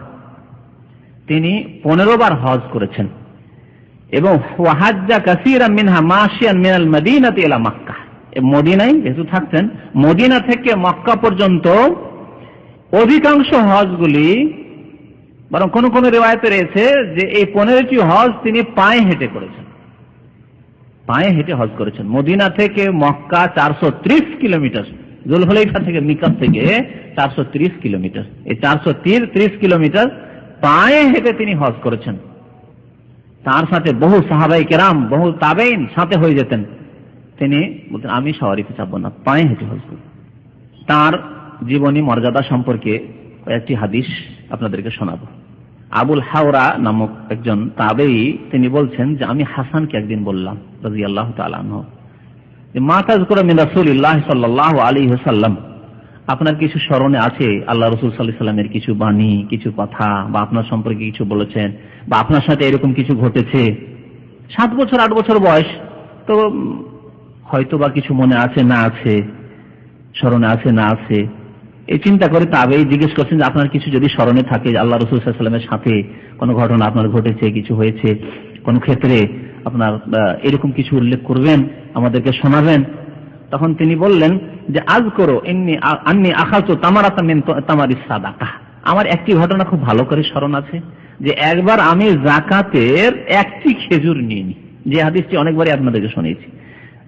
তিনি 15 বার হজ করেছেন। এবং ওয়া হাজ্জা কাসীরাম মিনহা মাশিয়ান মিনাল মাদিনাতি ইলা মক্কা, মদিনায় যেহেতু থাকতেন, মদিনা থেকে মক্কা পর্যন্ত অধিকাংশ হজগুলি, বরং কোন কোন রিওয়ায়েতে রয়েছে যে এই 15টি হজ তিনি পায়ে হেঁটে করেছেন, পায়ে হেঁটে হজ করেছেন। মদিনা থেকে মক্কা 430 কিলোমিটার, যুলহুলাইফা থেকে মিকাত থেকে 430 কিলোমিটার, এই 430 কিলোমিটার পায়ে হেঁটে তিনি হজ করেছেন। তার সাথে বহু সাহাবায়ে কেরাম, বহু তাবেঈন সাথে হয়ে যেতেন। তিনি বলতেন আমি সওয়ারিতে চাপবো না, পায়ে হেঁটে হজ করব। তার জীবনী মর্যাদা সম্পর্কে কয়েকটি হাদিস আপনাদেরকে শোনাবো। আবুল হাওরা নামক একজন তাবেঈ তিনি বলছেন যে আমি হাসানকে একদিন বললাম রাদিয়াল্লাহু তাআলা আনহু, যে মা তাযকুরু মিন রাসূলিল্লাহ সাল্লাল্লাহু আলাইহি ওয়াসাল্লাম, আপনার কিছু স্মরণে আছে আল্লাহ রাসূল সাল্লাল্লাহু আলাইহি ওয়াসাল্লামের কিছু বাণী, কিছু কথা, বা আপনার সম্পর্কে কিছু বলেছেন, বা আপনার সাথে এরকম কিছু ঘটেছে? 7 বছর 8 বছর বয়স, তো হয়তো বা কিছু মনে আছে না আছে, স্মরণে আছে না আছে, এই চিন্তা করে তাবেঈ জিজ্ঞেস করছেন যে আপনার কিছু যদি স্মরণে থাকে আল্লাহ রাসূল সাল্লাল্লাহু আলাইহি ওয়াসাল্লামের সাথে কোনো ঘটনা আপনার ঘটেছে, কিছু হয়েছে, কোন ক্ষেত্রে আপনার এরকম কিছু উল্লেখ করবেন, আমাদেরকে শোনাবেন। তখন তিনি বললেন যে আযকুরু আন্নী আখাযতু তামারাতাম মিন তামারিস সাদাকাহ, আমার একটি ঘটনা খুব ভালো করে স্মরণ আছে, যে একবার আমি যাকাতের একটি খেজুর নিয়ে নিই, যে হাদিসটি অনেকবারই আপনাদেরকে শুনিয়েছি।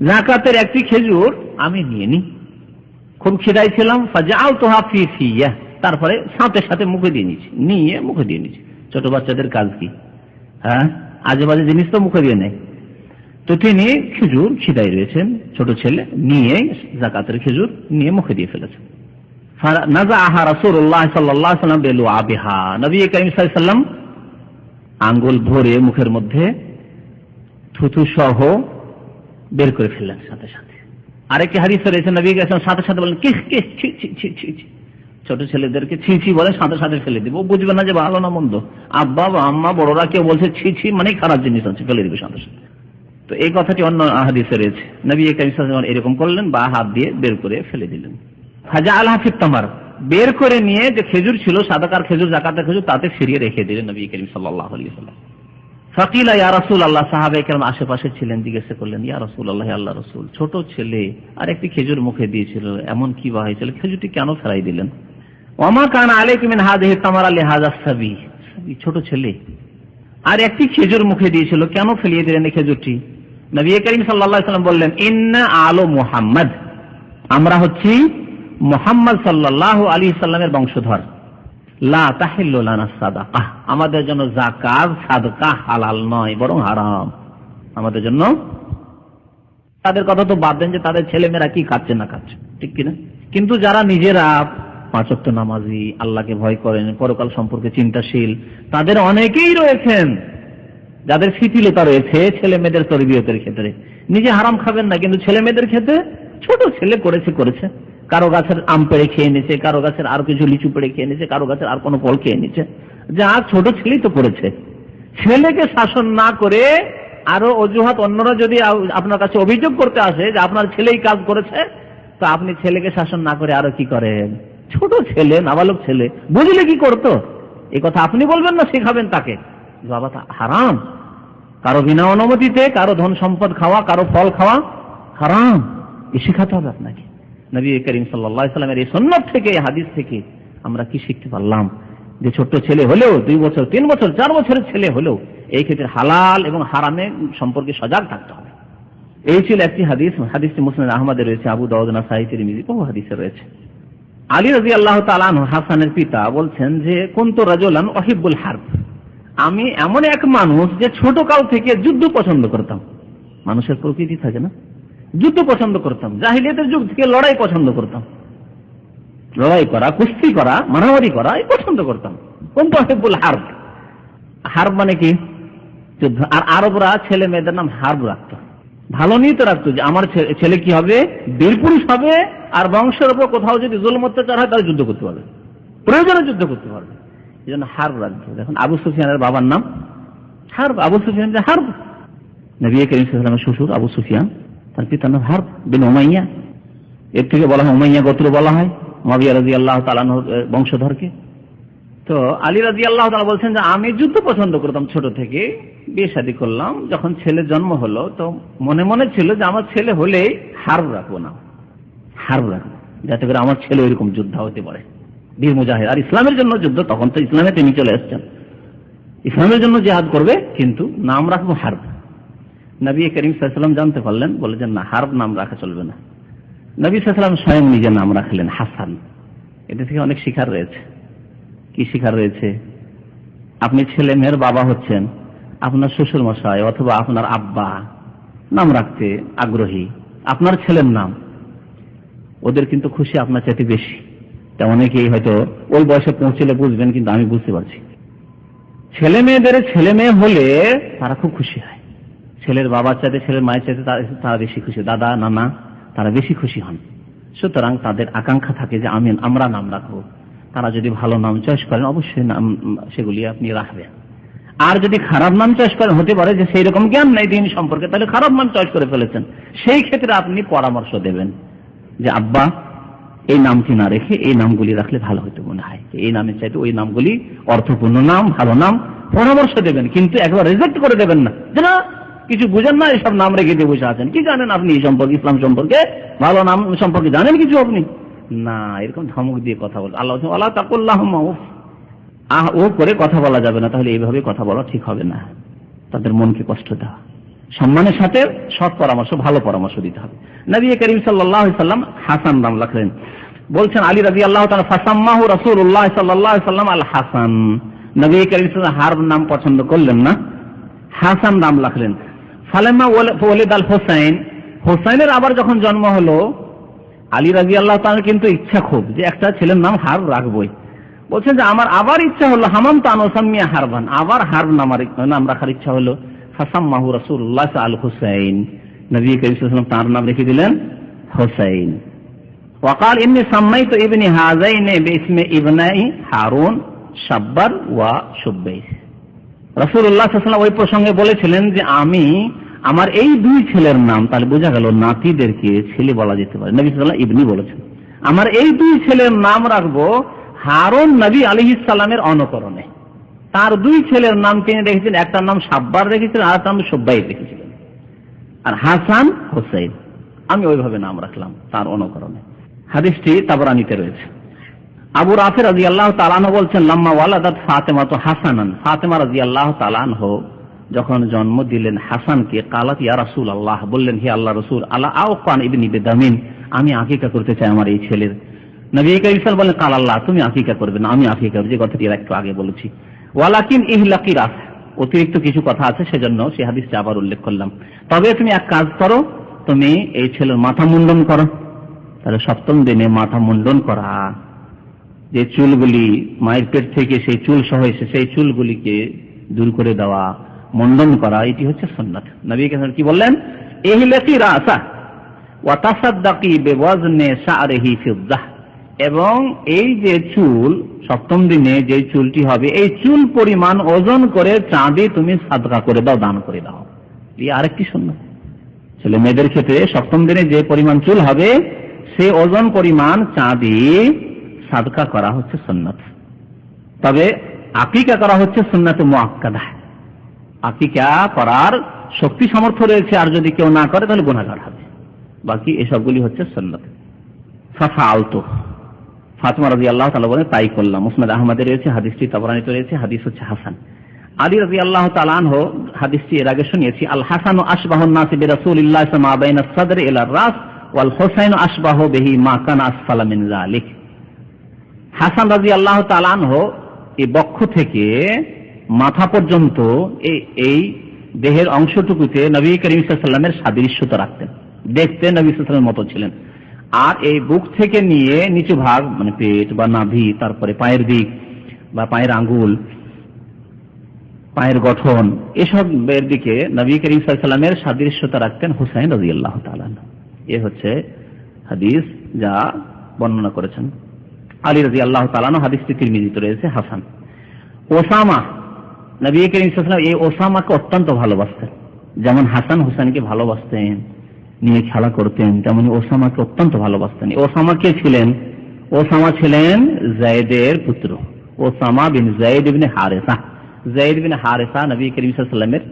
যাকাতের একটি খেজুর আমি নিয়ে নিই, খুব খিদাই ছিলাম, ফাজআলতুহা ফি ফিয়া, তারপরে সাথে সাথে মুখে দিয়ে নিয়েছি, নিয়ে মুখে দিয়ে নিয়েছি। ছোট বাচ্চাদের কাজ কি, হ্যাঁ, আজে বাজে জিনিস তো মুখে দিয়ে নেয়। তো তিনি খেজুর, খিদাই রয়েছেন, ছোট ছেলে, নিয়ে যাকাতের খেজুর নিয়ে মুখে দিয়ে ফেলেছেন। নাযাআহা রাসূলুল্লাহ সাল্লাল্লাহু আলাইহি ওয়াসাল্লাম বিলুআবিহা, নবী করিম সাল্লাল্লাহু আলাইহি ওয়াসাল্লাম আঙ্গুল ভরে মুখের মধ্যে থুথু সহ বের করে ফেললেন সাথে সাথে। আরেকটি হাদিসে রয়েছে নবী করিম সাথে সাথে বলেন কিস কিস, ছি ছি ছি ছি ছি, ছোট ছেলেদেরকে ছি ছি বলে সাথে সাথে ফেলে দিব, বুঝবে না যে ভালো না মন্দ। আব্বা বা আম্মা বড়রা কেউ বলছে ছি ছি মানে খারাপ জিনিস আছে, ফেলে দিবে সাথে সাথে। তো এই কথাটি অন্য হাদিসে রয়েছে, নবী করিম সাল্লাল্লাহু আলাইহি ওয়াসাল্লাম এরকম করলেন, বা হাত দিয়ে বের করে ফেলে দিলেন। ফাজআলহা ফিত তামার, বের করে নিয়ে যে খেজুর ছিল, সাদাকার খেজুর, যাকাতের খেজুর, তাতে ফিরিয়ে রেখে দিলেন নবী করিম সাল্লাল্লাহু আলাইহি ওয়াসাল্লাম। ফাকিলা ইয়া রাসূলুল্লাহ, সাহাবায়ে কেরাম আশেপাশে ছিলেন, জিজ্ঞাসা করলেন, ইয়া রাসূলুল্লাহ, আল্লাহ রাসূল, ছোট ছেলে আর একটি খেজুর মুখে দিয়েছিল, এমন কি বা হয়েছিল, খেজুরটি কেন ফেলাই দিলেন? ওমা কানা আলাইকুম মিন হাযিহি তামারা লিহাযা সাবী, ছোট ছেলে আর একটি খেজুর মুখে দিয়েছিল, কেন ফেলিয়ে দিলেন এই খেজুরটি? নবী করিম সাল্লাল্লাহু আলাইহি ওয়াসাল্লাম বললেন, ইন্না আলু মুহাম্মদ, আমরা হচ্ছি মুহাম্মদ সাল্লাল্লাহু আলাইহি সাল্লামের বংশধর। লা তাহিল্লু লানা সাদাকাহ, আমাদের জন্য যাকাত সাদকা হালাল নয়, বরং হারাম আমাদের জন্য। তাদের কথা তো বাদ দেন যে তাদের ছেলেমেয়েরা কি খাচ্ছে না খাচ্ছে, ঠিক কিনা? কিন্তু যারা নিজেরা পাঁচ ওয়াক্ত নামাজি, আল্লাহকে ভয় করেন, পরকাল সম্পর্কে চিন্তাশীল, তাদের অনেকেই রয়েছেন যাদের শিথিলতা রয়েছে ছেলে মেয়েদের তরবিয়তের ক্ষেত্রে। নিজে হারাম খাবেন না, কিন্তু ছেলে মেয়েদের ক্ষেত্রে ছোট ছেলে করেছে, কারো গাছের আম পেড়ে খেয়ে নিচ্ছে, কারো গাছের আর কিছু লিচু পেড়ে খেয়ে নিচ্ছে, কারো গাছের আর কোনো ফল খেয়ে নিচ্ছে, যা ছোট ছেলেই তো করেছে। ছেলেকে শাসন না করে আরো অজুহাত অন্যরা যদি আপনার কাছে অভিযোগ করতে আসে যে আপনার ছেলেই কাজ করেছে, তো আপনি ছেলেকে শাসন না করে আরো কি করেন? ছোট ছেলে, নাবালক ছেলে, বুঝলে কি করতো, এই কথা আপনি বলবেন না, শেখাবেন তাকে। বাবা হারাম, কারো বিনা অনুমতিতে কারো ধন সম্পদ খাওয়া, কারো ফল খাওয়া হারাম, এ শেখাতে হবে আপনাকে। নবী করিম সাল্লাল্লাহু আলাইহি ওয়াসাল্লামের এই সুন্নাত থেকে, এই হাদিস থেকে আমরা কি শিখতে পারলাম? যে ছোট্ট ছেলে হলেও, 2 বছর 3 বছর 4 বছরের ছেলে হলেও এই ক্ষেত্রে হালাল এবং হারামে সম্পর্কে সজাগ থাকতে হবে। এই ছিল একটি হাদিস। হাদিসটি মুসনাদ আহমদে রয়েছে, আবু দাউদ, নাসাঈ, তিরমিজি বহু হাদিসে রয়েছে। আলী রাদিয়াল্লাহু তাআলা আনহু, হাসানের পিতা, বলছেন যে কুনতু রাজুলান উহিব্বুল হারব, আমি এমন এক মানুষ যে ছোট কাল থেকে যুদ্ধ পছন্দ করতাম। মানুষের প্রকৃতি থাকে না, যুদ্ধ পছন্দ করতাম, জাহিলিয়াতের যুগ থেকে লড়াই পছন্দ করতাম, লড়াই করা, কুস্তি করা, মারামারি করা এই পছন্দ করতাম। কুনতু উহিব্বুল হারব, হারব মানে কি? যুদ্ধ। আর আরবরা ছেলে মেয়েদের নাম হারব রাখতো, ভালো নিয়ে তো রাখতো যে আমার ছেলে কি হবে, বীর পুরুষ হবে, আর বংশের উপর কোথাও যদি জুলুম অত্যাচার হয় তাহলে যুদ্ধ করতে পারবে, প্রয়োজনে যুদ্ধ করতে পারবে, এই জন্য হারব রাখতো। দেখুন আবু সুফিয়ানের বাবার নাম হারব, আবু সুফিয়ান যে হারব, নবী করিম সাল্লাল্লাহু আলাইহি ওয়াসাল্লামের শ্বশুর আবু সুফিয়ান, তার পিতার নাম হারব বিন উমাইয়া। এর থেকে বলা হয় উমাইয়া গোত্র বলা হয় মুআবিয়া রাদিয়াল্লাহু তাআলা আনহুর বংশধরকে। তো আলী রাদিয়াল্লাহু তাআলা বলছেন যে আমি যুদ্ধ পছন্দ করতাম ছোট থেকে, বিয়ে শাদী করলাম, যখন ছেলে জন্ম হলো তো মনে মনে ছিল যে আমার ছেলে হলে হারব রাখবো না, হারব রাখবো যাতে করে আমার ছেলে ওইরকম যোদ্ধা হতে পারে, বীর মুজাহিদ। আর ইসলামের জন্য যুদ্ধ, তখন তো ইসলামে তিনি চলে এসেছেন, ইসলামের জন্য জিহাদ করবে, কিন্তু নাম রাখবো হারব। নবী করিম সাল্লাল্লাহু আলাইহি ওয়াসাল্লাম জানতে পারলেন, বলেছেন না, হারব নাম রাখা চলবে না। নবী সাল্লাল্লাহু আলাইহি ওয়াসাল্লাম স্বয়ং নিজের নাম রাখলেন হাসান। এটা থেকে অনেক শিক্ষা রয়েছে। কি শিক্ষা রয়েছে? আপনি ছেলে মেয়ের বাবা হচ্ছেন, আপনার শ্বশুর মশাই অথবা আপনার আব্বা নাম রাখতে আগ্রহী, আপনার ছেলের নাম, ওদের কিন্তু খুশি আপনার চাইতে বেশি। তা অনেকেই হয়তো ওই বয়সে পৌঁছলে বুঝবেন, কিন্তু আমি বুঝতে পারছি ছেলে মেয়েদের ছেলে মেয়ে হলে তারা খুব খুশি হয়, ছেলের বাবার চাইতে ছেলের মায়ের চাইতে তারা বেশি খুশি, দাদা নানা তারা বেশি খুশি হন। সুতরাং তাদের আকাঙ্ক্ষা থাকে যে আমরা নাম রাখবো। তারা যদি ভালো নাম চয়েস করেন অবশ্যই নাম সেগুলি আপনি রাখবেন। আর যদি খারাপ নাম চয়েস করেন, হতে পারে যে সেই রকম জ্ঞান নেই দিন সম্পর্কে, তাহলে খারাপ নাম চয়েস করে ফেলেছেন, সেই ক্ষেত্রে আপনি পরামর্শ দেবেন যে আব্বা এই নামটি না রেখে এই নামগুলি রাখলে ভালো হতো মনে হয়, এই নামের চাইতে ওই নামগুলি অর্থপূর্ণ নাম, ভালো নাম, পরামর্শ দেবেন, কিন্তু একবার রিজেক্ট করে দেবেন না যে না কিছু বুঝেন না, এসব নাম রেখে দিয়ে বসে আছেন, কি জানেন আপনি এই সম্পর্কে, ইসলাম সম্পর্কে, ভালো নাম সম্পর্কে জানেন কিছু আপনি? না, এরকম ধমক দিয়ে কথা বল, আল্লাহ তাকুল্লাহুম্মা উফ, ও করে কথা বলা যাবে না। তাহলে এইভাবে কথা বলা ঠিক হবে না, তাদের মনকে কষ্ট দেওয়া। সম্মানের সাথে সৎ পরামর্শ, ভালো পরামর্শ দিতে হবে। নবী করিম সাল্লাল্লাহু আলাইহি ওয়াসাল্লাম হাসান নাম রাখলেন। বলছেন আলী রাদিয়াল্লাহু তাআলা, ফাসাম্মাহু রাসূলুল্লাহ সাল্লাল্লাহু আলাইহি ওয়াসাল্লাম আল হাসান, নবী করিম সাল্লাল্লাহু হারব নাম পছন্দ করলেন না, হাসান নাম রাখলেন। ফালাম্মা ওয়ালিদ আল হুসাইন, হুসাইনের আবার যখন জন্ম হলো, আলী রাদিয়াল্লাহু তাআলা কিন্তু ইচ্ছা খুব যে একটা ছেলের নাম হারব রাখবই। বলছেন যে আমার আবার ইচ্ছা হলো, হামাম তানুসাম্মিয়া হারবান, আবার হারব নাম রাখার ইচ্ছা হলো। ফাসাম্মাহু রাসূলুল্লাহ আল হুসাইন, নবী করিম সাল্লাল্লাহু আলাইহি ওয়াসাল্লাম তার নাম রেখে দিলেন হুসাইন। ওয়াকাল ইন্নী সাম্মাইতু ইবনি হাযাইনি বিইসমি ইবনাই হারুন শাব্বার ওয়া শুব্বাইস। রাসূলুল্লাহ সাল্লাল্লাহু আলাইহি ওয়াসাল্লাম ওই প্রসঙ্গে বলেছিলেন যে আমি আমার এই দুই ছেলের নাম, তাহলে বোঝা গেল নাতিদেরকে ছেলে বলা যেতে পারে, নবী সাল্লাল্লাহু আলাইহি ওয়াসাল্লাম ইবনি বলেছেন, আমার এই দুই ছেলের নাম রাখবো হারুন নবী আলাইহিস সালামের অনুকরণে। তার দুই ছেলের নাম তিনি রেখেছিলেন, একটার নাম সাব্বার রেখেছিলেন আর একটার নাম সুব্বাইর রেখেছিলেন। আর হাসান হোসেন আমি ওইভাবে নাম রাখলাম তার অনুকরণে। হাদিসটি তাবরানীতে রয়েছে। আবু রাফি রাদিয়াল্লাহু তাআলা আনহু বলছেন, লাম্মা ওয়ালাদাত ফাতেমা তো হাসানান, ফাতেমা রাদিয়াল্লাহু তাআলা আনহু যখন জন্ম দিলেন হাসানকে, কালাত ইয়া রাসূলুল্লাহ, বললেন হে আল্লাহর রাসূল, আলা আওকান ইবনি বিদামিন, আমি আকীকা করতে চাই আমার এই ছেলের। নবী কারীম সাল্লাল্লাহু আলাইহি ওয়াসাল্লাম বলেন, কালাল্লাহ, তুমি আকীকা করবে না, আমি আকীকা করব, যে কথাটি একটু আগে বলেছি। ওয়ালাকিন ইহলাকি রাস, অতিরিক্ত কিছু কথা আছে সেজন্য সেই হাদিসটি আবার উল্লেখ করলাম। তবে তুমি এক কাজ করো, তুমি এই ছেলের মাথা মুন্ডন করো। তাহলে সপ্তম দিনে মাথা মুন্ডন করা, যে চুলগুলি মায়ের পেট থেকে সেই চুল সহ এসে সেই চুলগুলিকে দূর করে দেওয়া, মুন্ডন করা, এটি হচ্ছে সুন্নাত। নবী কারীম কি বললেন, ইহলাকি রাসা ওয়া তাসাদ্দাকি বিওয়াজনি শা'রিহি ফিদ্দাহ, এবং এই যে চুল সপ্তম দিনে যে চুলটি হবে এই চুল পরিমাণ ওজন করে চাঁদি তুমি সাদকা করে দাও, দান করে দাও। এই আরেকটি সুন্নাত। ছেলে মেয়েদের ক্ষেত্রে সপ্তম দিনে যে পরিমাণ চুল হবে সে ওজন পরিমাণ চাঁদি সাদকা করা হচ্ছে সুন্নাত। তবে আকীকা করা হচ্ছে সুন্নাতে মুআক্কাদা। আকীকা করার শক্তি সামর্থ্য রয়েছে, আর যদি কেউ না করে তাহলে গুনাহগার হবে। বাকি এসবগুলি হচ্ছে সুন্নাত। ফাফালতু, ফাতেমা রাদিয়াল্লাহু তাআলা বলেন তাই করলাম। মুসনাদ আহমদে রয়েছে, হাদিসটি তাবরানীতে রয়েছে, হাদিস হচ্ছে হাসান। আলী রাদিয়াল্লাহু তাআলা আনহু হাদিসটি এর আগে শুনিয়েছি, আল হাসানু আশবাহুন নাসি বিরাসূলিল্লাহ মা বাইনা সাদর ইলা রাস ওয়াল হুসাইন আশবাহু বিহি মা কানা আসফালা মিন যালিক। হাসান রাদিয়াল্লাহু তাআলা আনহু এই বক্ষ থেকে মাথা পর্যন্ত এই দেহের অংশটুকুতে নবী করিম সাল্লাল্লাহু আলাইহি ওয়াসাল্লামের সাদৃশ্যতা রাখতেন, দেখতে নবী সাল্লাল্লাহু আলাইহি ওয়াসাল্লামের মতো ছিলেন। আর এই বুক থেকে নিয়ে নিচু ভাগ মানে পেট বা নাভি, তারপরে পায়ের দিক বা পায়ের আঙ্গুল, পায়ের গঠন, এসবের দিকে নবী করিম সাল্লাল্লাহু আলাইহি ওয়াসাল্লামের সাদৃশ্যতা রাখতেন হুসাইন রাদিয়াল্লাহু তাআলা। এ হচ্ছে হাদিস যা বর্ণনা করেছেন আলী রাদিয়াল্লাহু তাআলা। হাদিসটি তিরমিজিতে রয়েছে, হাসান। ওসামা, নবী করিম সাল্লাল্লাহু আলাইহি ওয়াসাল্লাম এই ওসামাকে অত্যন্ত ভালোবাসতেন। যেমন হাসান হুসাইনকে ভালোবাসতেন, নিয়ে খেলা করতেন, তেমনি ওসামাকে অত্যন্ত ভালোবাসতেন। ওসামা কে ছিলেন? ওসামা ছিলেন যায়েদের পুত্র, ওসামা বিন যায়েদ ইবনে হারেসা। যায়েদ বিন হারেসা নবী করিম সাল্লাল্লাহু আলাইহি ওয়াসাল্লামের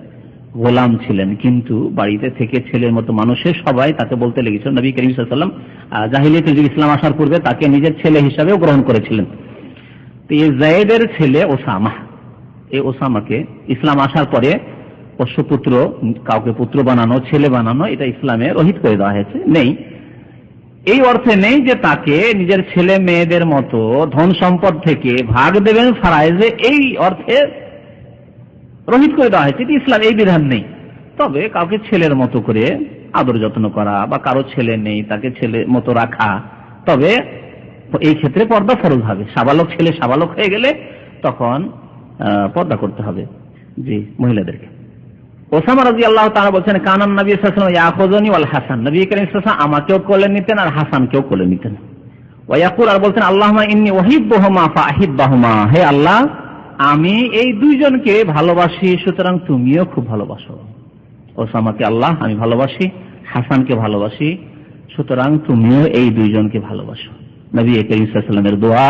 গোলাম ছিলেন, কিন্তু বাড়িতে থেকে ছেলের মতো মানুষের সবাই তাকে বলতে লেগেছিল। নবী করিম সাল্লাল্লাহু আলাইহি ওয়াসাল্লাম জাহিলিয়াতে যুগে ইসলাম আসার পূর্বে তাকে নিজের ছেলে হিসাবেও গ্রহণ করেছিলেন। তো এই যায়েদের ছেলে ওসামা, এই ওসামাকে ইসলাম আসার পরে পোষ্যপুত্র, কাউকে পুত্র বানানো, ছেলে বানানো, এটা ইসলামে রহিত করে দেওয়া হয়েছে, নেই। এই অর্থে নেই যে তাকে নিজের ছেলে মেয়েদের মতো ধন সম্পদ থেকে ভাগ দেবেন ফারায়েজে, এই অর্থে রহিত করে দেওয়া হয়েছে, ইসলাম এই বিধান নেই। তবে কাউকে ছেলের মতো করে আদর যত্ন করা, বা কারো ছেলে নেই তাকে ছেলে মতো রাখা, তবে এই ক্ষেত্রে পর্দা ফরজ হবে। সাবালক ছেলে সাবালক হয়ে গেলে তখন পর্দা করতে হবে জি মহিলাদেরকে। ওসামা রাদিয়াল্লাহু তাআলা বলেন, কানান নবী সাল্লাল্লাহু আলাইহি ওয়াসাল্লাম ইয়াখুযুনি ওয়াল হাসান, নবী করিম সাল্লাল্লাহু আলাইহি ওয়াসাল্লাম আমাকেও কোলে নিতেন আর হাসানকেও কোলে নিতেন। ওয়া ইয়াকুল, আর বলতেন, আল্লাহুম্মা ইন্নী উহিব্বুহুমা ফাআহিব্বাহুমা, হে আল্লাহ আমি এই দুইজনকে ভালোবাসি, সুতরাং তুমিও খুব ভালোবাসো। ওসামাকে আল্লাহ আমি ভালোবাসি, হাসানকে ভালোবাসি, সুতরাং তুমিও এই দুইজনকে ভালোবাসো। নবী করিম সাল্লাল্লাহু আলাইহি ওয়াসাল্লামের দোয়া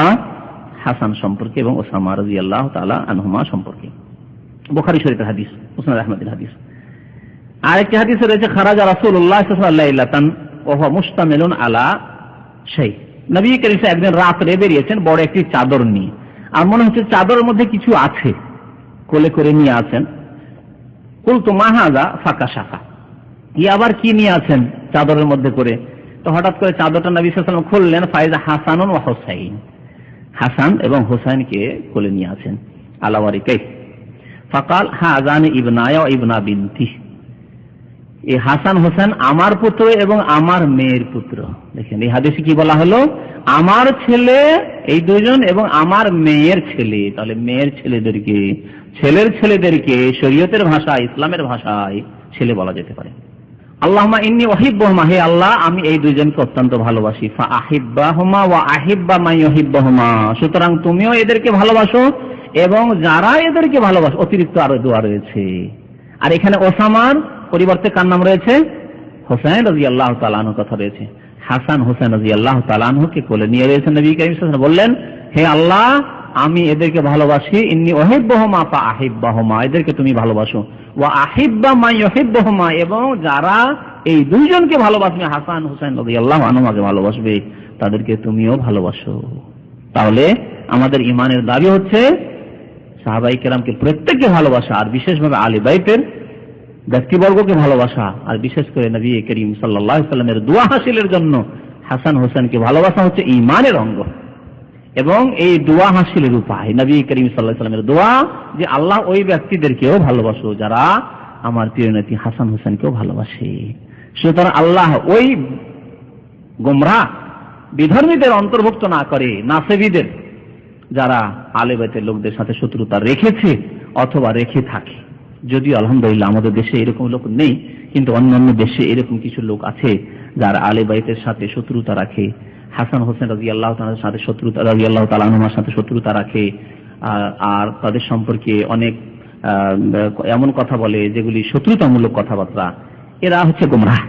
হাসান সম্পর্কে এবং ওসামা রাদিয়াল্লাহু তাআলা আনহুমা সম্পর্কে। বুখারী শরীফের হাদিস, মুসনাদ আহমদের হাদিস। আরেকটি হাদিসে রয়েছে, খারাজা রাসূলুল্লাহ সাল্লাল্লাহু আলাইহি ওয়াসাল্লাম ওয়া হুয়া মুশতামিলুন আলা শাই, নবী করিম একদিন রাতে বেরিয়েছেন বড় একটি চাদর নিয়ে, আর মনে হচ্ছে চাদরের মধ্যে কিছু আছে, কোলে করে নিয়ে আছেন। কুলতু মা হাযা ফাকাশাফা, আবার কি নিয়ে আছেন চাদরের মধ্যে করে? তো হঠাৎ করে চাদরটা নবী সাল্লাল্লাহু আলাইহি ওয়াসাল্লাম খুললেন, ফাইজা হাসানুন ওয়া হুসাইন, হাসান এবং হুসাইনকে কোলে নিয়ে আছেন। আলা ওয়ারিকাই ফাকাল হাযানি ইবনায়া ওয়া ইবনা বিনতি, এই হাসান হোসেন আমার পুত্র এবং আমার মেয়ের পুত্র। দেখেন এই হাদিসে কি বলা হলো, আমার ছেলে এই দুইজন এবং আমার মেয়ের ছেলে। তাহলে মেয়ের ছেলেদেরকে, ছেলের ছেলেদেরকে শরীয়তের ভাষায়, ইসলামের ভাষায় ছেলে বলা যেতে পারে। আল্লাহুম্মা ইন্নী উহিব্বুহুমা, হে আল্লাহ আমি এই দুইজনকে অত্যন্ত ভালোবাসি। ফা আহিব্বাহুমা ওয়া আহিব্বা মান ইউহিব্বুহুমা, সুতরাং তুমিও এদেরকে ভালোবাসো এবং যারা এদেরকে ভালোবাসে। অতিরিক্ত আরো দোয়া রয়েছে, আর এখানে ওসামার পরিবর্তে কার নাম রয়েছে? হোসেন রাদিয়াল্লাহু তাআলা আনহু কথা রয়েছে। হাসান হোসেন রাদিয়াল্লাহু তাআলা আনহুকে কোলে নিয়ে রয়েছেন নবী করিম সাল্লাল্লাহু আলাইহি ওয়াসাল্লাম, বললেন হে আল্লাহ আমি এদেরকে ভালোবাসি, ইন্নী উহিব্বুহুমা ফাআহিব্বুহুমা, এদেরকে তুমি ভালোবাসো, ওয়া আহিব্বা মা ইউহিব্বুহুমা, এবং যারা এই দুইজনকে ভালোবাসবে, হাসান হুসাইন রাদিয়াল্লাহু আনহুমাকে ভালোবাসবে, তাদেরকে তুমিও ভালোবাসো। তাহলে আমাদের ঈমানের দাবি হচ্ছে সাহাবায়ে কেরামকে প্রত্যেককে ভালোবাসা, আর বিশেষভাবে আহলে বাইতের ব্যক্তিবর্গকে ভালোবাসা, আর বিশেষ করে নবী করিম সাল্লাল্লাহু আলাইহি ওয়াসাল্লামের দোয়া হাসিলের জন্য হাসান হোসেনকে ভালোবাসা হচ্ছে ঈমানের অঙ্গ। এবং এই দোয়া হাসিলের উপায় নবী করিম সাল্লাল্লাহু আলাইহি ওয়াসাল্লামের দোয়া যে আল্লাহ ওই ব্যক্তিদেরকেও ভালোবাসো যারা আমার প্রিয় নাতি হাসান হোসেনকেও ভালোবাসে। সুতরাং আল্লাহ ওই গোমরাহ বিধর্মীদের অন্তর্ভুক্ত না করে নাসেবীদের, যারা আহলে বাইতের লোকদের সাথে শত্রুতা রেখেছে অথবা রেখে থাকে। যদিও আলহামদুলিল্লাহ আমাদের দেশে এরকম লোক নেই, কিন্তু অন্যান্য দেশে এরকম কিছু লোক আছে যারা আহলে বাইতের সাথে শত্রুতা রাখে, হাসান হোসেন রাদিয়াল্লাহু তাআলার সাথে শত্রুতা, রাদিয়াল্লাহু তাআলা আনহুমার সাথে শত্রুতা রাখে, আর তাদের সম্পর্কে অনেক এমন কথা বলে যেগুলি শত্রুতামূলক কথাবার্তা। এরা হচ্ছে গোমরাহ,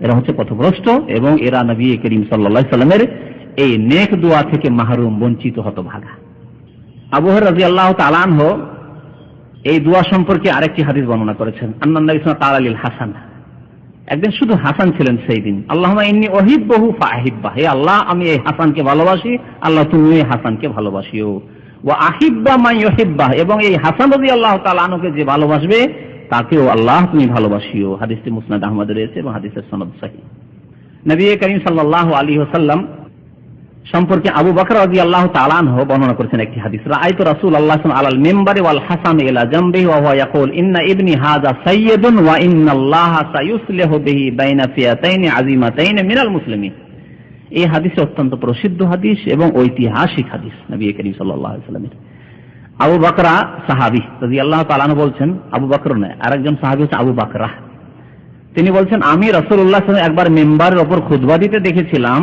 এরা হচ্ছে পথভ্রষ্ট, এবং এরা নবী করিম সাল্লাল্লাহু আলাইহি ওয়াসাল্লামের এই নেক দোয়া থেকে মাহরুম, বঞ্চিত, হতভাগা। আবু হুরায়রা রাদিয়াল্লাহু তাআলা আনহু এই দোয়া সম্পর্কে আরেকটি হাদিস বর্ণনা করেছেন। আন্নান নবী সাল্লাল্লাহু আলাইহি ওয়াসাল্লাম হাসান, একদিন শুধু হাসান ছিলেন সেই দিন। আল্লাহুম্মা ইন্নী উহিব্বুহু ফাআহিব্বা, হে আল্লাহ আমি এই হাসানকে ভালোবাসি, আল্লাহ তুমি এই হাসানকে ভালোবাসিও। ওয়া আহিব্বা মা ইউহিব্বা, এবং এই হাসান রাদিয়াল্লাহু তাআলা আনহুকে যে ভালোবাসবে তাকেও আল্লাহ তুমি ভালোবাসিও। হাদিসটি মুসনাদ আহমদে রয়েছে এবং হাদিসের সনদ সহিহ। নবী করিম সাল্লাল্লাহু আলাইহি ওয়াসাল্লাম সম্পর্কে আবু বকর রাদিয়াল্লাহু তাআলা আনহু বর্ণনা করেছেন একটি হাদিস, রাআইতু রাসূলুল্লাহ সাল্লাল্লাহু আলাল মিম্বারি ওয়াল হাসান ইলা জামবিহি ওয়া হুয়া ইয়াকুল ইন্না ইবনি হাযা সাইয়্যিদুন ওয়া ইন্নাল্লাহা সায়ুসলিহু বিহি বাইনা ফিয়াতাইনি আযীমাতাইনি মিনাল মুসলিমিন। এই হাদিস অত্যন্ত প্রসিদ্ধ হাদিস এবং ঐতিহাসিক হাদিস নবী করিম সাল্লাল্লাহু আলাইহি ওয়াসাল্লামের। আবু বকরা সাহাবী রাদিয়াল্লাহু তাআলা আনহু বলছেন, আবু বকর নয়, আরেকজন সাহাবী হচ্ছে আবু বকরা। তিনি বলছেন, আমি রাসূলুল্লাহ সাল্লাল্লাহু আলাইহি ওয়াসাল্লাম একবার মিম্বারের উপর খুতবা দিতে দেখেছিলাম,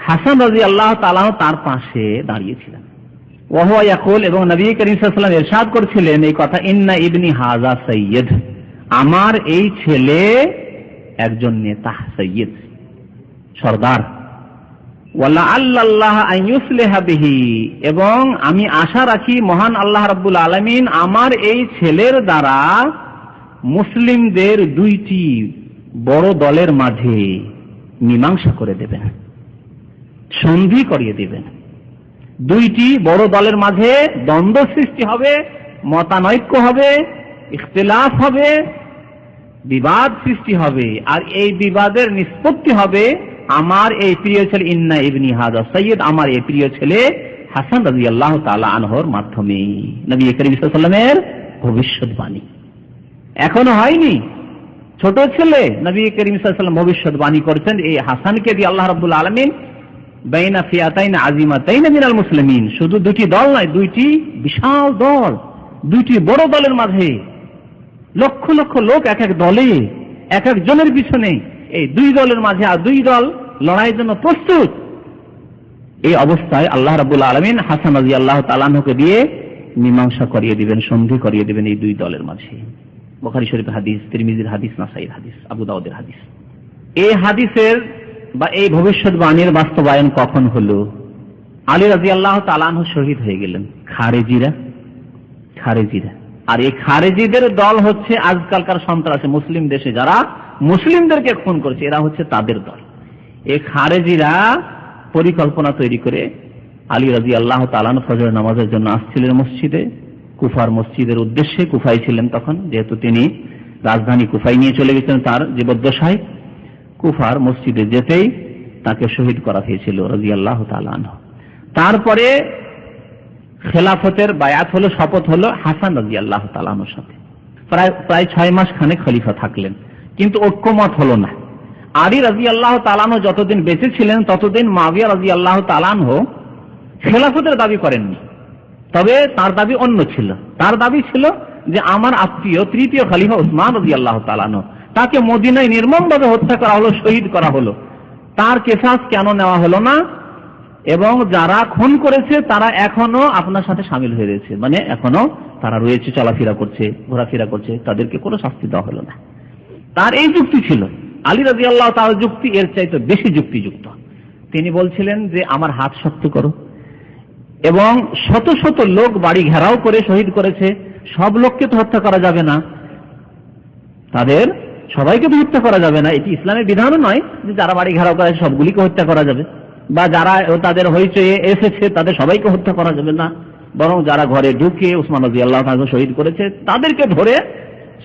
হাসান রাদিয়াল্লাহু তাআলা তার পাশে দাঁড়িয়েছিলেন। ওয়া হুয়া ইয়াকুল, এবং নবী করিম সাল্লাল্লাহু আলাইহি ওয়াসাল্লাম ইরশাদ করছিলেন এই কথা, ইন্না ইবনি হাযা সাইয়্যিদ, আমার এই ছেলে একজন নেতা, সাইয়্যিদ, সরদার। ওয়ালা আল্লাহ আন ইউসলিহা বিহি, এবং আমি আশা রাখি মহান আল্লাহ রাব্বুল আলামিন আমার এই ছেলের দ্বারা মুসলিমদের দুইটি বড় দলের মাঝে মীমাংসা করে দেবেন, সন্ধি করিয়ে দিবেন। দুইটি বড় দলের মাঝে দ্বন্দ্ব সৃষ্টি হবে, মতানৈক্য হবে, ইখতিলাফ হবে, বিবাদ সৃষ্টি হবে, আর এই বিবাদের নিষ্পত্তি হবে আমার এই প্রিয় ছেলে ইন্না ইবনি হাযা সাইয়্যিদ, আমার এই প্রিয় ছেলে হাসান রাদিয়াল্লাহু তাআলা আনহুর মাধ্যমে। নবী করিম সাল্লাল্লাহু আলাইহি ওয়াসাল্লামের ভবিষ্যৎবাণী এখনো হয়নি, ছোট ছেলে নবী করিম সাল্লাল্লাহু আলাইহি ওয়াসাল্লাম ভবিষ্যৎবাণী করছেন এই হাসানকে দিয়ে আল্লাহ রাব্বুল আলামিন বাইনা ফিয়াতাইনি আযীমাতাইনি মিনাল মুসলিমিন, শুধু দুটি দল নয়, দুইটি বিশাল দল, দুইটি বড় দলের মাঝে লক্ষ লক্ষ লোক এক এক দলে, এক একজনের পিছনে, এই দুই দলের মাঝে, আর দুই দল লড়াইয়ের জন্য প্রস্তুত। এই অবস্থায় আল্লাহ রাব্বুল আলামিন হাসান রাদিয়াল্লাহু তাআলা আনহুকে দিয়ে মীমাংসা করিয়ে দিবেন, সন্ধি করিয়ে দিবেন এই দুই দলের মাঝে। বুখারী শরীফের হাদিস, তিরমিজির হাদিস, নাসাঈর হাদিস, আবু দাউদের হাদিস। এই হাদিসের বা এই ভবিষ্যৎবাণীর বাস্তবায়ন কখন হলো? আলী রাদিয়াল্লাহু তাআলা আনহু শহীদ হয়ে গেলেন। খারেজিরা, আর এই খারেজিদের দল হচ্ছে আজকালকার সন্ত্রাসী মুসলিম দেশে যারা মুসলিমদেরকে খুন করছে, এরা হচ্ছে তাদের দল। এই খারেজিরা পরিকল্পনা তৈরি করে আলী রাদিয়াল্লাহু তাআলা আনহু ফজর নামাজের জন্য আসছিলেন মসজিদে, কুফার মসজিদের উদ্দেশ্যে। কুফায় ছিলেন তখন, যেহেতু তিনি রাজধানী কুফায় নিয়ে চলে গেছেন তার জীবদ্দশায়। কুফার মসজিদে যেতেই তাকে শহীদ করা হয়েছিল রাদিয়াল্লাহু তাআলা আনহু। তারপরে খেলাফতের বায়াত হলো, শপথ হলো হাসান রাদিয়াল্লাহু তাআলা আনহুর সাথে। প্রায় 6 মাস খানেক খলিফা থাকলেন, কিন্তু ঐক্যমত হলো না। আলী রাদিয়াল্লাহু তাআলা আনহু যতদিন বেঁচে ছিলেন ততদিন মুআবিয়া রাদিয়াল্লাহু তাআলা আনহু খেলাফতের দাবি করেননি, তবে তার দাবি অন্য ছিল। তার দাবি ছিল যে আমার আত্মীয় তৃতীয় খলিফা উসমান রাদিয়াল্লাহু তাআলা আনহু, তাকে মদিনায় নির্মমভাবে হত্যা করা হলো, শহীদ করা হলো, তার কিসাস কেন নেওয়া হলো না? এবং যারা খুন করেছে তারা এখনো আপনার সাথে শামিল হয়ে রয়েছে, মানে এখনো তারা রয়েছে, চলাফেরা করছে, ঘোরাফেরা করছে, তাদেরকে কোনো শাস্তি দেওয়া হলো না। তার এই যুক্তি ছিল। আলী রাদিয়াল্লাহু তাআলা যুক্তি এর চাইতে বেশি যুক্তিযুক্ত। তিনি বলছিলেন যে আমার হাত শক্ত করো, এবং শত শত লোক বাড়ি ঘেরাও করে শহীদ করেছে। সব লোককে তো হত্যা করা যাবে না, তাদের সবাইকে তো হত্যা করা যাবে না, এটি ইসলামের বিধানও নয় যে যারা বাড়ি ঘেরাও করে সবগুলিকে হত্যা করা যাবে, বা যারা তাদের হইচয়ে এসেছে তাদের সবাইকে হত্যা করা যাবে না, বরং যারা ঘরে ঢুকে উসমান রাদিয়াল্লাহু তাআলা শহীদ করেছে তাদেরকে ধরে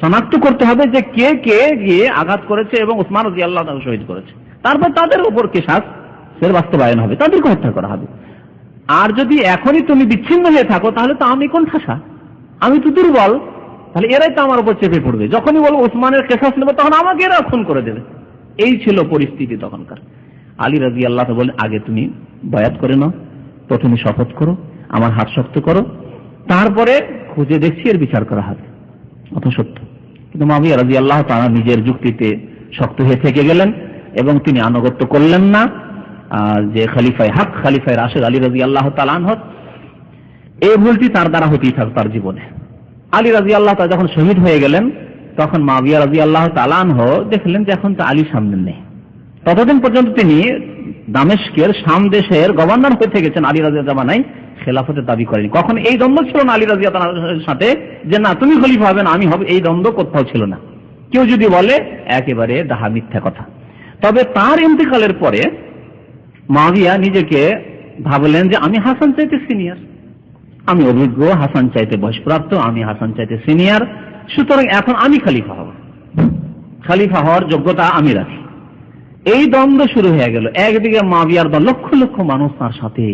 শনাক্ত করতে হবে যে কে কে গিয়ে আঘাত করেছে এবং উসমান রাদিয়াল্লাহু তাআলা শহীদ করেছে, তারপর তাদের উপর কিসাসের বাস্তবায়ন হবে, তাদেরকে হত্যা করা হবে। আর যদি এখনই তুমি বিচ্ছিন্ন হয়ে থাকো তাহলে তো আমি কোন ঠাসা, আমি তো দুর্বল, তাহলে এরাই তো আমার উপর চেপে পড়বে, যখনই বলবো উসমানের কিসাস নেবে তখন আমাকে এরা খুন করে দেবে। এই ছিল পরিস্থিতি তখনকার। আলী রাদিয়াল্লাহু তাআলা বলেন, আগে তুমি বায়াত করে নাও, প্রথমে শপথ করো, আমার হাত শক্ত করো, তারপরে খুঁজে দেখছি এর বিচার করা হবে, অত সত্য। কিন্তু মুআবিয়া রাদিয়াল্লাহু তাআলা নিজের যুক্তিতে শক্ত হয়ে থেকে গেলেন এবং তিনি আনুগত্য করলেন না যে খলিফায়ে হক, খলিফায়ে রাশিদ আলী রাদিয়াল্লাহু তাআলা আনহু। এই ভুলটি তার দ্বারা হতেই থাকত তার জীবনে। আলী রাদিয়াল্লাহু তাআলা যখন শহীদ হয়ে গেলেন তখন মুআবিয়া রাদিয়াল্লাহু তাআলা আনহু দেখলেন যে এখন তো আলী সামনে নেই। ততদিন পর্যন্ত তিনি দামেস্কের শাম দেশের গভর্নর হয়ে থেকেছেন, আলী রাদিয়াল্লাহু জামানায় খেলাফতের দাবি করেনি। কখন এই দ্বন্দ্ব ছিল না আলী রাদিয়াল্লাহু তাআলার সাথে যে না তুমি খলিফা হবেন আমি হব, এই দ্বন্দ্ব কোথাও ছিল না। কেউ যদি বলে একেবারে ডাহা মিথ্যা কথা। তবে তার ইন্তেকালের পরে মুআবিয়া নিজেকে ভাবলেন যে আমি হাসান চাইতে সিনিয়র, আমি অভিজ্ঞ, হাসান চাইতে বয়সপ্রাপ্ত, আমি হাসান চাইতে সিনিয়র, সুতরাং এখন আমি খলিফা হব, খলিফা হওয়ার যোগ্যতা আমি রাখি। এই দ্বন্দ্ব শুরু হয়ে গেল। একদিকে মুআবিয়ার দল, লক্ষ লক্ষ মানুষ তার সাথে,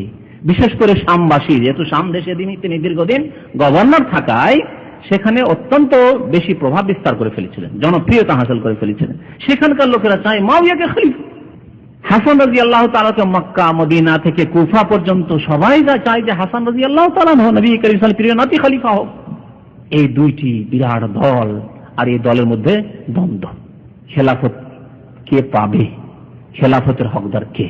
বিশেষ করে শামবাসী, যেহেতু শাম দেশে তিনি দীর্ঘদিন গভর্নর থাকায় সেখানে অত্যন্ত বেশি প্রভাব বিস্তার করে ফেলেছিলেন, জনপ্রিয়তা হাসিল করে ফেলেছিলেন। সেখানকার লোকেরা চায় মুআবিয়াকে খলিফা। হাসান রাদিয়াল্লাহু তাআলাকে মক্কা মদিনা থেকে কুফা পর্যন্ত সবাই চায় যে হাসান রাদিয়াল্লাহু তাআলা নবী করিম সাল্লাল্লাহু আলাইহি ওয়াসাল্লামের প্রিয় নাতি খলিফা হোক। এই দুইটি বিরাট দল, আর এই দলের মধ্যে দ্বন্দ্ব, খেলাফত কে পাবে, খেলাফতের হকদার কে।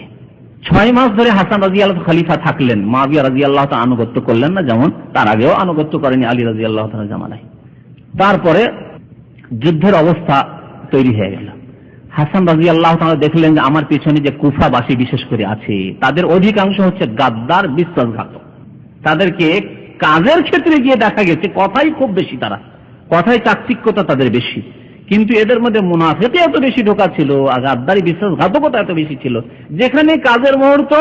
6 মাস ধরে হাসান রাদিয়াল্লাহু খলিফা থাকলেন, মুআবিয়া রাদিয়াল্লাহু তাআলা আনুগত্য করলেন না, যেমন তার আগেও আনুগত্য করেনি আলী রাদিয়াল্লাহু তাআলার জামানায়। তারপরে যুদ্ধের অবস্থা তৈরি হয়ে গেল। হাসান রাদিয়াল্লাহু তাআলা দেখলেন যে আমার পিছনে যে কুফাবাসী বিশেষ করে আছে তাদের অধিকাংশ হচ্ছে গাদ্দার, বিশ্বাসঘাতক। তাদেরকে কাজের ক্ষেত্রে গিয়ে দেখা গেছে কথাই খুব বেশি, তারা কথায় চাকচিক্যতা তাদের বেশি, কিন্তু এদের মধ্যে মুনাফিকী এত বেশি ঢোকা ছিল, আর গাদ্দারি বিশ্বাসঘাতকতা এত বেশি ছিল, যেখানে কাজের মুহূর্ত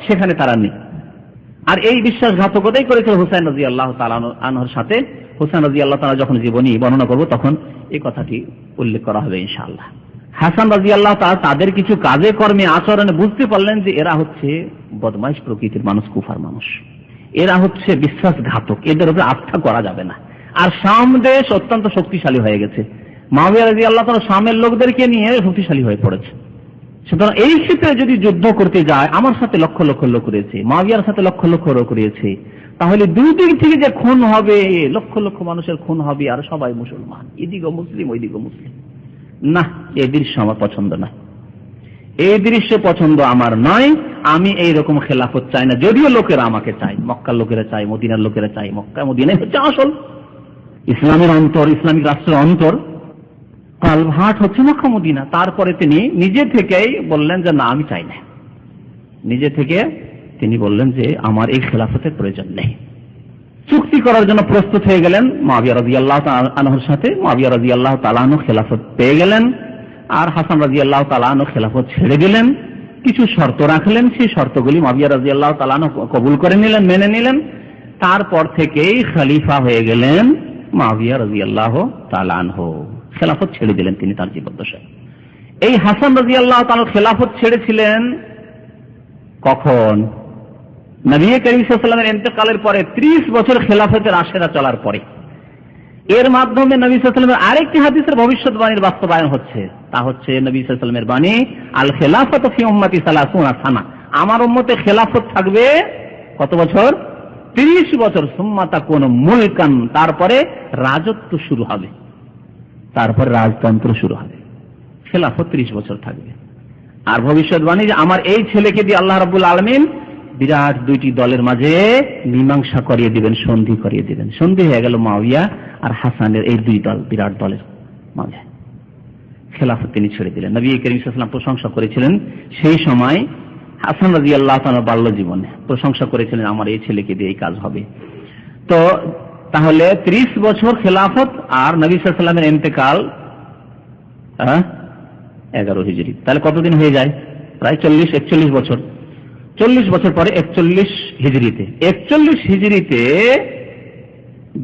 সেখানে তারা নেই। আর এই বিশ্বাসঘাতকতাই করেছিল হুসাইন রাদিয়াল্লাহু তাআলা আনহুর সাথে। হুসাইন রাদিয়াল্লাহু তাআলা যখন জীবনী বর্ণনা করব তখন এই কথাটি উল্লেখ করা হবে ইনশাআল্লাহ। হাসান রাদিয়াল্লাহু তাআলা তাদের কিছু কাজে কর্মে আচরণে বুঝতে পারলেন যে এরা হচ্ছে বদমাইশ প্রকৃতির মানুষ, কুফার মানুষ, এরা হচ্ছে বিশ্বাসঘাতক, এদের উপরে আস্থা করা যাবে না। আর শাম দেশ অত্যন্ত শক্তিশালী হয়ে গেছে, মুআবিয়া রাদিয়াল্লাহু তাআলা শামের লোকদেরকে নিয়ে শক্তিশালী হয়ে পড়েছে। সুতরাং এই ক্ষেত্রে যদি যুদ্ধ করতে যায়, আমার সাথে লক্ষ লক্ষ লোক রয়েছে, মুআবিয়ার সাথে লক্ষ লক্ষ লোক রয়েছে, তাহলে দুই দিক থেকে যে খুন হবে, লক্ষ লক্ষ মানুষের খুন হবে, আর সবাই মুসলমান, এদিকে মুসলিম ওইদিকে মুসলিম, না, এই দৃশ্য আমার পছন্দ নয়, এই দৃশ্য পছন্দ আমার নয়। আমি এই রকম খেলাফত চাই না, যদিও লোকেরা আমাকে চাই, মক্কার লোকেরা চাই, মদিনার লোকেরা চাই। মক্কা মদিনাই হচ্ছে আসল ইসলামের অন্তর, ইসলামিক রাষ্ট্রের অন্তর, কালভাট হচ্ছে মক্কা মদিনা। তারপরে তিনি নিজে থেকেই বললেন যে না, আমি চাই না। নিজে থেকে তিনি বললেন যে আমার এই খেলাফতের প্রয়োজন নেই। চুক্তি করার জন্য প্রস্তুত হয়ে গেলেন মুআবিয়া রাদিয়াল্লাহু তাআলা আনহুর সাথে। মুআবিয়া রাদিয়াল্লাহু তাআলা আনহু খেলাফত পেয়ে গেলেন, আর হাসান রাদিয়াল্লাহু তাআলা আনহু খেলাফত ছেড়ে দিলেন। কিছু শর্ত রাখলেন, সেই শর্তগুলি মুআবিয়া রাদিয়াল্লাহু তাআলা আনহু কবুল করে নিলেন, মেনে নিলেন। তারপর থেকেই খলিফা হয়ে গেলেন মুআবিয়া রাদিয়াল্লাহু তাআলা আনহু, খেলাফত ছেড়ে দিলেন তিনি তার জীবদ্দশায়। এই হাসান রাদিয়াল্লাহু তাআলা খেলাফত ছেড়েছিলেন কখন? নবী করিম সাল্লাল্লাহু আলাইহি ওয়াসাল্লামের ইন্তেকালের পরে 30 বছর খেলাফতের আশরা চলার পরে। এর মাধ্যমে নবী সাল্লাল্লাহু আলাইহি ওয়াসাল্লামের আরেকটি হাদিসের ভবিষ্যৎবাণীর বাস্তবায়ন হচ্ছে, তা হচ্ছে নবী সাল্লাল্লাহু আলাইহি ওয়াসাল্লামের বাণী, আল খেলাফাতু ফি উম্মতি 30 সানা, আমার উম্মতে খেলাফত থাকবে কত বছর? 30 বছর। সুম্মা তাকুনু মুলকান, তারপরে রাজত্ব শুরু হবে, তারপরে রাজতন্ত্র শুরু হবে। খেলাফত 30 বছর থাকবে। আর ভবিষ্যৎবাণী যে আমার এই ছেলেকে দিয়ে আল্লাহ রাব্বুল আলামিন বিরাট দুইটি দলের মাঝে মীমাংসা করিয়ে দিবেন, সন্ধি করিয়ে দিবেন। সন্ধি হয়ে গেল মুআবিয়া আর হাসানের এই দুই দল, বিরাট দলের মাঝে। খেলাফত তিনি ছেড়ে দিলেন। নবী করিম সাল্লাল্লাহু আলাইহি ওয়াসাল্লাম প্রশংসা করেছিলেন সেই সময় হাসান রাদিয়াল্লাহু তাআলা বাল্য জীবনে প্রশংসা করেছিলেন আমার এই ছেলেকে দিয়ে এই কাজ হবে। তো তাহলে 30 বছর খেলাফত আর নবী সাল্লাল্লাহু আলাইহি ওয়াসাল্লামের ইন্তেকাল 11 হিজরি, তাহলে কতদিন হয়ে যায়? প্রায় 41 বছর। 40 বছর পরে 41 হিজরিতে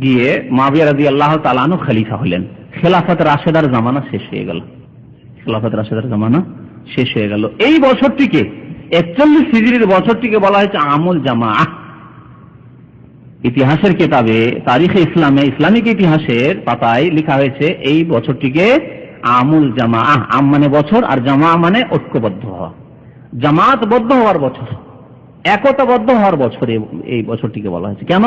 গিয়ে মুআবিয়া রাদিয়াল্লাহু তাআলা আনহু খলিফা হলেন। খেলাফত রাশেদার জামানা শেষ হয়ে গেল। এই বছরটিকে 41 হিজরির বছরটিকে বলা হয়েছে আমুল জামাআহ। ইতিহাসের কিতাবে তারিখে ইসলামিক ইতিহাসের পাতায় লেখা হয়েছে এই বছরটিকে আমুল জামাআহ। আম মানে বছর, আর জামা মানে ঐক্যবদ্ধ হওয়া, জামাতবদ্ধ হওয়ার বছর, একতাবদ্ধ হওয়ার বছর। এই বছরটিকে বলা হয়েছে কেন?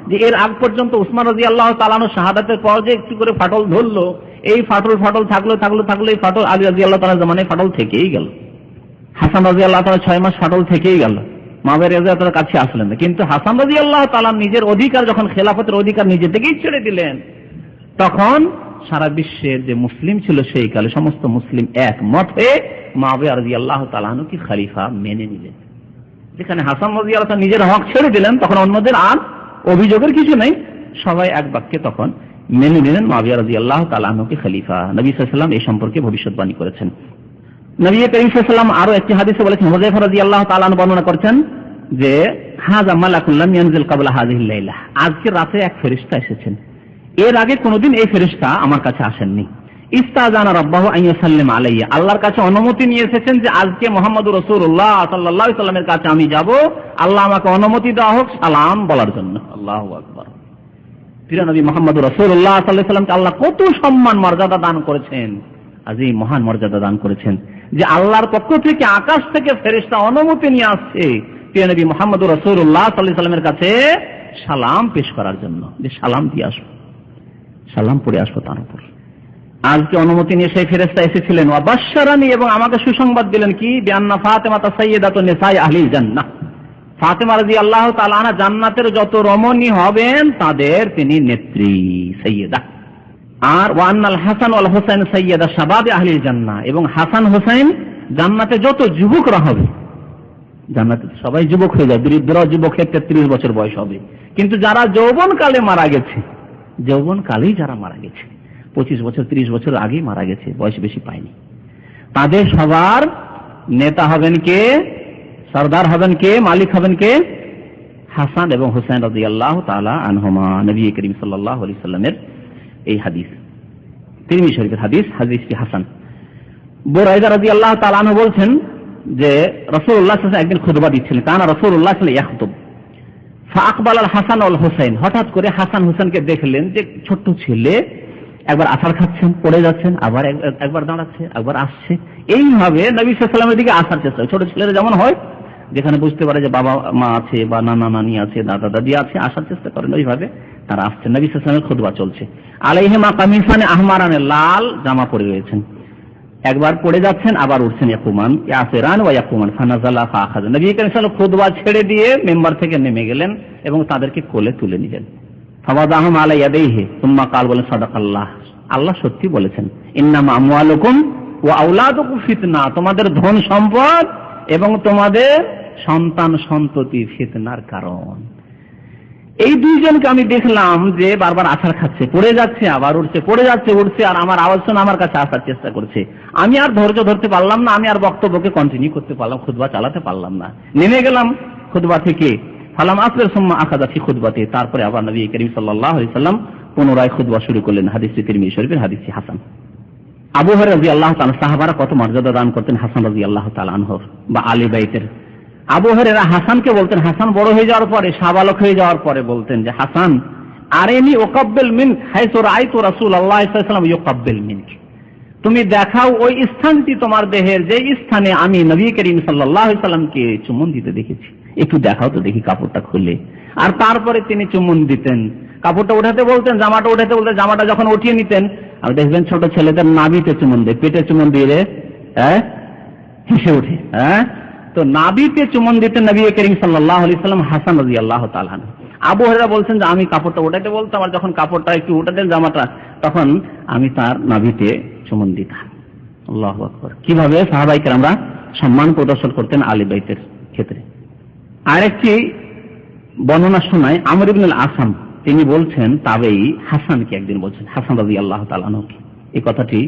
যে এর আগ পর্যন্ত উসমান রাদিয়াল্লাহু তাআলা আনহু শাহাদাতের পর যে একটু করে ফাটল ধরলো, এই ফাটল থাকলো এই ফাটল আলী রাদিয়াল্লাহু তাআলার জামানায় ফাটল থেকেই গেল। হাসান রাদিয়াল্লাহু তাআলা 6 মাস ফাটল থেকেই গেল, মুআবিয়া রাদিয়াল্লাহু তাআলার কাছে আসলেন না। কিন্তু হাসান রাদিয়াল্লাহু তাআলা নিজের অধিকার, যখন খেলাফতের অধিকার নিজে থেকেই ছেড়ে দিলেন, তখন সারা বিশ্বের যে মুসলিম ছিল সেই কালে সমস্ত মুসলিম একমত হয়ে মুআবিয়া রাদিয়াল্লাহু তাআলা আনহুকে খলিফা মেনে নিলেন। যেখানে হাসান রাদিয়াল্লাহু তাআলা নিজের হক ছেড়ে দিলেন, তখন অন্যদের আর অভিযোগের কিছু নেই, সবাই এক বাক্যে তখন মেনে নিলেন মুআবিয়া রাদিয়াল্লাহু তাআলা আনহুকে খলিফা। নবী সাল্লাল্লাহু আলাইহি ওয়াসাল্লাম এই সম্পর্কে ভবিষ্যৎবাণী করেছেন। নবী করিম সাল্লাল্লাহু আলাইহি ওয়াসাল্লাম আরো একটি হাদিসে বলেছেন, হুযায়ফা রাদিয়াল্লাহু তাআলা আনহু বর্ণনা করছেন যে হাযা মালাকুন লাম ইয়ানজিল ক্বাবলা হাযিহিল লাইলা, আজকে রাতে এক ফেরেশতা এসেছেন, এর আগে কোনদিন এই ফেরেশতা আমার কাছে আসেননি। ইস্তাযানা রাব্বাহু আন ইউসাল্লিমা আলাইয়া, আল্লাহর কাছে অনুমতি নিয়ে এসেছেন যে আজকে মুহাম্মদুর রাসূলুল্লাহ সাল্লাল্লাহু আলাইহি ওয়াসাল্লামের কাছে আমি যাব, আল্লাহ আমাকে অনুমতি দেওয়া হোক সালাম বলার জন্য। আল্লাহু আকবার। প্রিয় নবী মুহাম্মদুর রাসূলুল্লাহ সাল্লাল্লাহু আলাইহি ওয়াসাল্লামকে আল্লাহ কত সম্মান মর্যাদা দান করেছেন, আজ এই মহান মর্যাদা দান করেছেন যে আল্লাহর পক্ষ থেকে আকাশ থেকে ফেরেশতা অনুমতি নিয়ে আসছে প্রিয় নবী মুহাম্মদুর রাসূলুল্লাহ সাল্লাল্লাহু আলাইহি ওয়াসাল্লামের কাছে সালাম পেশ করার জন্য, যে সালাম দিয়ে আসো, সালাম পড়ে আসো তার উপর। আজকে অনুমতি নিয়ে সেই ফেরেশতা এসেছিলেন, ওয়া বাশশারানি, এবং আমাকে সুসংবাদ দিলেন কি, বিআন্না ফাতিমা সাইয়্যিদাতুন নিসাই আহলিল জান্নাহ, ফাতিমা রাদিয়াল্লাহু তাআলা আনহা জান্নাতের যত রমণী হবেন তাদের তিনি নেত্রী, সাইয়্যিদা। আর ওয়া আন্নাল হাসান ওয়াল হুসাইন সাইয়্যিদা শাবাবি আহলিল জান্নাহ, এবং হাসান হুসাইন জান্নাতে যত যুবকরা হবে, জান্নাতে সবাই যুবক হয়ে যায়, বৃদ্ধরা যুবকের 33 বছর বয়স হবে, কিন্তু যারা যৌবনকালে মারা গেছে, যৌবনকালেই যারা মারা গেছে, 25 বছর 30 বছর আগেই মারা গেছে, বয়স বেশি পায়নি, তাদের সবার নেতা হবেন কে, সরদার হবেন কে, মালিক হবেন কে? হাসান এবং হুসাইন রাদিয়াল্লাহু তাআলা আনহুমা। নবী করিম সাল্লাল্লাহু আলাইহি সাল্লামের এই হাদিস, তিরমিজি শরীফের হাদিস, হাদিসটি হাসান। বুরাইদা রাদিয়াল্লাহু তাআলা আনহু বলছেন যে রাসূলুল্লাহ সাল্লাল্লাহু আলাইহি ওয়াসাল্লাম একদিন খুতবা দিচ্ছিলেন, কানা রাসূলুল্লাহ সাল্লাল্লাহু আলাইহি ওয়াসাল্লাম ইয়াখুতুব ফাআকবাল আল হাসান ওয়াল হুসাইন, হঠাৎ করে হাসান হুসাইনকে দেখলেন যে ছোট্ট ছেলে, একবার আছাড় খাচ্ছেন, পড়ে যাচ্ছেন, আবার একবার দাঁড়াচ্ছে, একবার আসছে, এইভাবে নবী সাল্লাল্লাহু আলাইহি ওয়াসাল্লামের দিকে আসার চেষ্টা। ছোট ছেলেরা যেমন হয়, যেখানে বুঝতে পারে যে বাবা মা আছে বা নানা নানি আছে, দাদা দাদি আছে, আসার চেষ্টা করেন, ওইভাবে তারা আসছেন। নবী সাল্লাল্লাহু আলাইহি ওয়াসাল্লামের খুতবা চলছে, আলাইহিমা কামিসানে আহমারানে, লাল জামা পরে রয়েছেন, একবার পড়ে যাচ্ছেন আবার উঠছেন, ইয়াকুমান ইয়াসিরান ওয়া ইয়াকুমান ফানাজালা ফাআখাযা। নবী করিম সাল্লাল্লাহু আলাইহি ওয়াসাল্লাম খুতবা ছেড়ে দিয়ে মেম্বার থেকে নেমে গেলেন এবং তাদেরকে কোলে তুলে নিলেন। ফাওয়াদাহুম আলা ইয়াদাইহি সুম্মা কাল, বলেন সাদাকাল্লাহ, আল্লাহ সত্যি বলেছেন, ইন্নামা আমওয়ালুকুম ওয়া আওলাদুকুম ফিতনা, তোমাদের ধন সম্পদ এবং তোমাদের সন্তান সন্ততি ফিতনার কারণ। এই দুইজনকে আমি দেখলাম যে বারবার আছাড় খাচ্ছে, পড়ে যাচ্ছে, আবার উঠছে, পড়ে যাচ্ছে, উঠছে, আর আমার আওয়াজ শুনে আমার কাছে আসার চেষ্টা করছে। আমি আর ধৈর্য ধরতে পারলাম না, আমি আর বক্তব্যকে কন্টিনিউ করতে পারলাম, খুতবা চালাতে পারলাম না, নেমে গেলাম খুতবা থেকে। ফালাম আসরের সুম্মা আখাযা ফি খুতবাতি, তারপরে আবার নবী করিম সাল্লাল্লাহু আলাইহি ওয়াসাল্লাম পুনরায় খুতবা শুরু করলেন। হাদিসটি তিরমিজি শরীফের, হাদিসটি হাসান। আবু হুরায়রা রাদিয়াল্লাহু তাআলা, সাহাবারা কত মর্যাদা দান করতেন হাসান রাদিয়াল্লাহু তাআলা আনহুর বা আলী বাইতের। আবু হুরায়রা হাসানকে বলতেন, হাসান বড় হয়ে যাওয়ার পরে, শাবালক হয়ে যাওয়ার পরে বলতেন যে হাসান আরেনি ওকাব্বিল মিনক হাইসু রাআইতু রাসূলুল্লাহ সাল্লাল্লাহু আলাইহি ওয়াসাল্লাম ইউকাব্বিল মিনক, তুমি দেখাও ওই স্থানটি তোমার দেহের যে স্থানে আমি নবী করিম সাল্লাল্লাহু আলাইহি ওয়াসাল্লামকে চুম্বন দিতে দেখেছি, একটু দেখাও তো দেখি কাপড়টা খুলে। আর তারপরে তিনি চুম্বন দিতেন, কাপড়টা উঠাতে বলতেন, জামাটা উঠাতে বলতেন, জামাটা যখন উঠিয়ে নিতেন, আর দেখবেন ছোট ছেলেদের নাভিতে চুম্বন দেয়, পেটে চুম্বন দিয়ে রে হেসে ওঠে, তো নাভিতে চুম্বন দিতেন নবী করিম সাল্লাল্লাহু আলাইহি ওয়াসাল্লাম হাসান রাদিয়াল্লাহু তাআলা আনহু। আবু হুরায়রা বলছেন যে আমি কাপড়টা উঠাতে বলতাম, আর যখন কাপড়টা একটু উঠাতেন জামাটা, তখন আমি তার নাভিতে চুম্বন দিতাম। আল্লাহু আকবার। কিভাবে সাহাবায়ে কেরামরা সম্মান প্রদর্শন করতেন আলী বাইতের। ক্ষেত্রে। আরেকটি বর্ণনা শোনায় আমর ইবনুল আসাম, তিনি বলছেন তাবেই হাসানকে একদিন বলছেন, হাসান রাদিয়াল্লাহু তাআলা আনহুকে, এই কথাটি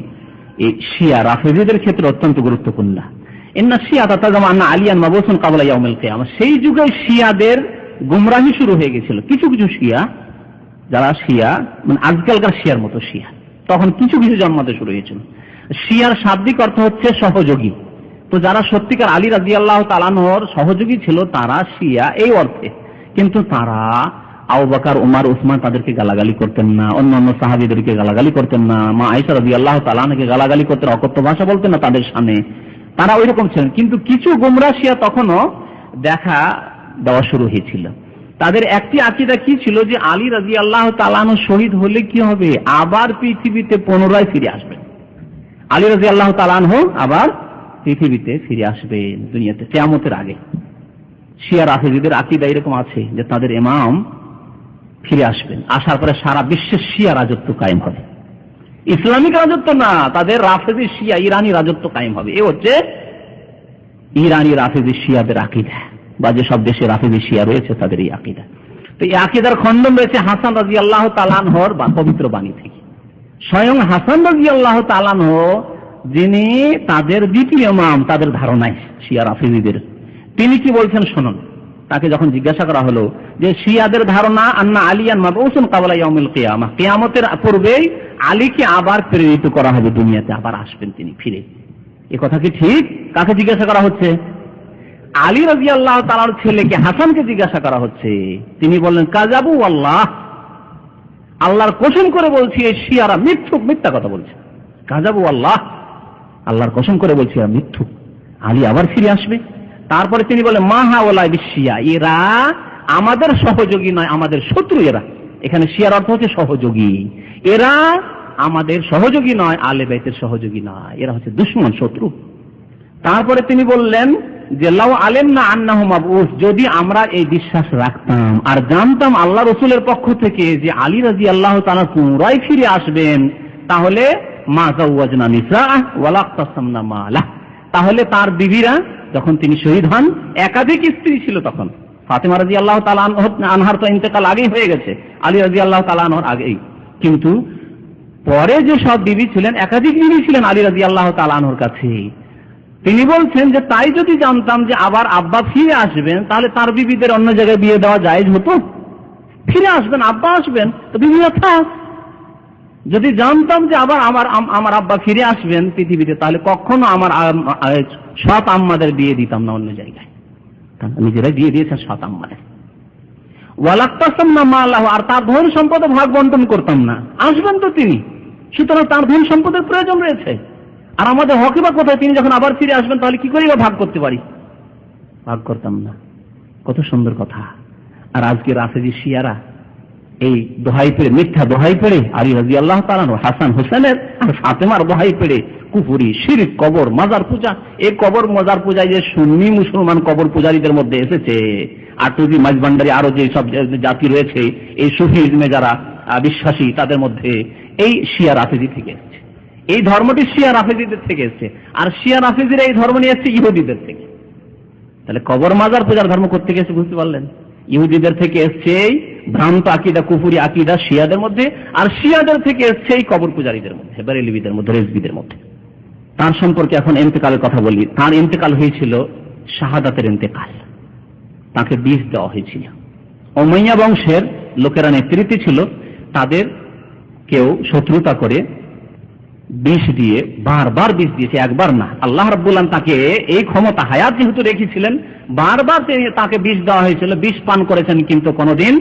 এই শিয়া রাফেজীদের ক্ষেত্রে অত্যন্ত গুরুত্বপূর্ণ। ইন্না শিয়াতা তাজামু আন্না আলিয়ান মাবউসুন ক্বাবলা ইয়াউমিল কিয়ামা, সেই যুগে শিয়াদের গুমরাহি শুরু হয়ে গেছিল। কিছু কিছু শিয়া, যারা শিয়া মানে আজকালকার শিয়ার মতো শিয়া, তখন কিছু কিছু জন্মাতে শুরু হয়েছিল। শিয়ার শাব্দিক অর্থ হচ্ছে সহযোগী। তো যারা সত্যিকার আলী রাদিয়াল্লাহু তাআলা আনহুর সহযোগী ছিল তারা শিয়া এই অর্থে, কিন্তু তারা আবু বকর, উমর, উসমান তাদেরকে গালাগালি করতেন না, অন্যান্য সাহাবীদেরকে গালাগালি করতেন না, মা আয়েশা রাদিয়াল্লাহু তাআলা আনহাকে গালাগালি করতেন, অকথ্য ভাষা বলতেন না তাদের সামনে, তারা ওই রকম ছিলেন। কিন্তু কিছু গোমরা শিয়া তখনও দেখা দেওয়া শুরু হয়েছিল। তাদের একটি আকীদা কি ছিল যে আলী রাদিয়াল্লাহু তাআলা আনহু শহীদ হলে কি হবে, আবার পৃথিবীতে পুনরায় ফিরে আসবেন। আলী রাদিয়াল্লাহু তাআলা আনহু আবার পৃথিবীতে ফিরে আসবেন দুনিয়াতে কিয়ামতের আগে। শিয়া রাফেজীদের আকীদা এরকম আছে যে তাদের ইমাম ফিরে আসবেন, আসার পরে সারা বিশ্বের শিয়া রাজত্ব কায়েম হবে। ইসলামিক রাজত্ব না, তাদের রাফেজি শিয়া ইরানি রাজত্ব কায়েম হবে। এ হচ্ছে ইরানি রাফেজি শিয়াদের আকীদা, বা যে সব দেশে রাফেজি শিয়া রয়েছে তাদের এই আকীদা। তো এই আকীদার খণ্ডন রয়েছে হাসান রাদিয়াল্লাহু তাআলা আনহুর পবিত্র বাণী থেকে। স্বয়ং হাসান রাদিয়াল্লাহু তাআলা আনহু, যিনি তাদের দ্বিতীয় ইমাম তাদের ধারণায় শিয়া রাফেজীদের, তিনি কি বলছেন শুনুন। তাকে যখন জিজ্ঞাসা করা হলো যে শিয়াদের ধারণা আন্না আলিয়ান মাবউসুন ক্বাবলা ইয়াউমিল কিয়ামা, কিয়ামতের পূর্বেই আলীকে আবার প্রেরিত করা হবে, দুনিয়াতে আবার আসবেন তিনি ফিরে, এ কথা কি ঠিক? কাকে জিজ্ঞাসা করা হচ্ছে? আলী রাদিয়াল্লাহু তাআলার ছেলেকে হাসানকে জিজ্ঞাসা করা হচ্ছে। তিনি বললেন কাযাবু আল্লাহ, আল্লাহর কসম করে বলছি এই শিয়ারা মিথ্যুক, মিথ্যা কথা বলছে। কাযাবু আল্লাহ, আল্লাহর কসম করে বলছি এরা মিথ্যুক, আলী আবার ফিরে আসবে। তারপরে তিনি বলেন মা হাওলা বিশিয়া, এরা আমাদের সহযোগী নয়, আমাদের শত্রু এরা। এখানে শিয়ার অর্থ হচ্ছে সহযোগী, এরা আমাদের সহযোগী নয়, আহলে বাইতের সহযোগী নয়, এরা হচ্ছে দুশমন, শত্রু। তারপরে তিনি বললেন যে লাউ আলেমনা আন্নাহু মাবউস, যদি আমরা এই বিশ্বাস রাখতাম আর জানতাম আল্লাহ রাসূলের পক্ষ থেকে যে আলী রাদিয়াল্লাহু তাআলা পুনরায় ফিরে আসবেন, তাহলে মা যাওয়াজনা নিসাআ ওয়ালা ইখতাসামনা মালা, তাহলে তার বিবিরা, যখন তিনি শহীদ হন একাধিক স্ত্রী ছিল তখন। ফাতেমা রাদিয়াল্লাহু তাআলা আনহার তো ইন্তেকাল আগেই হয়ে গেছে, আলী রাদিয়াল্লাহু তাআলা আনহার আগেই, কিন্তু পরে যে সব বিবি ছিলেন, একাধিক বিবি ছিলেন আলী রাদিয়াল্লাহু তাআলা আনহার কাছে। তিনি বলছেন যে তাই যদি জানতাম যে আবার আব্বা ফিরে আসবেন, তাহলে তার বিবিদের অন্য জায়গায় বিয়ে দেওয়া জায়েজ হতো। ফিরে আসবেন, আব্বা আসবেন, তো বিবিরা থাক। যদি জানতাম যে আবার আমার আব্বা ফিরে আসবেন পৃথিবীতে, তাহলে কখনো আমার সৎ আম্মাদের বিয়ে দিতাম না অন্য জায়গায়, নিজেরাই বিয়ে দিয়েছেন সৎ আম্মাদের। ওয়ালাক্তাসামনা মালাহু, আর তার ধন সম্পদে ভাগ বন্টন করতাম না, আসবেন তো তিনি, সুতরাং তার ধন সম্পদের প্রয়োজন রয়েছে। আর আমাদের হকই বা কোথায়? তিনি যখন আবার ফিরে আসবেন তাহলে কি করে ভাগ করতে পারি? ভাগ করতাম না। কত সুন্দর কথা। আর আজকে রাফেজি শিয়ারা এই দোহাই পেড়ে, মিথ্যা দোহাই পেড়ে আলী রাদিয়াল্লাহু তাআলা হাসান হোসেনের আর ফাতেমার দোহাই পেড়ে কুফরি, শিরক, কবর, মাজার পূজা, এই কবর মাজার পূজায় যে সুন্নি মুসলমান কবর পূজারীদের মধ্যে এসেছে, আটুজি, মাঝবান্ডারি, আরো যে সব জাতি রয়েছে এই সুফিজমে যারা বিশ্বাসী, তাদের মধ্যে এই শিয়া রাফেজি থেকে এসেছে। এই ধর্মটি শিয়া রাফেজিদের থেকে এসেছে, আর শিয়া রাফেজিরা এই ধর্ম নিয়ে এসেছে ইহুদিদের থেকে। তাহলে কবর মাজার পূজার ধর্ম করতে গেছে, বুঝতে পারলেন? ইহুদিদের থেকে এসছে এই ভ্রান্ত আকীদা, কুফরি আকীদা শিয়াদের মধ্যে, আর শিয়াদের থেকে এসছে এই কবর পূজারীদের মধ্যে, বেরেলভিদের মধ্যে, রেজভিদের মধ্যে। তার সম্পর্কে এখন ইন্তেকালের কথা বলি। তার ইন্তেকাল হয়েছিল শাহাদাতের ইন্তেকাল, তাকে বিষ দেওয়া হয়েছিল। উমাইয়া বংশের লোকেরা নেতৃত্বে ছিল, তাদের কেউ শত্রুতা করে বিষ দিয়ে, বারবার বিষ দিয়েছে, একবার না। আল্লাহ রাব্বুল আলামিন তাকে এই ক্ষমতা, হায়াত যেহেতু রেখেছিলেন, বারবার তাকে বিষ দেওয়া হয়েছিল, বিষ পান করেছেন, কিন্তু কোনোদিন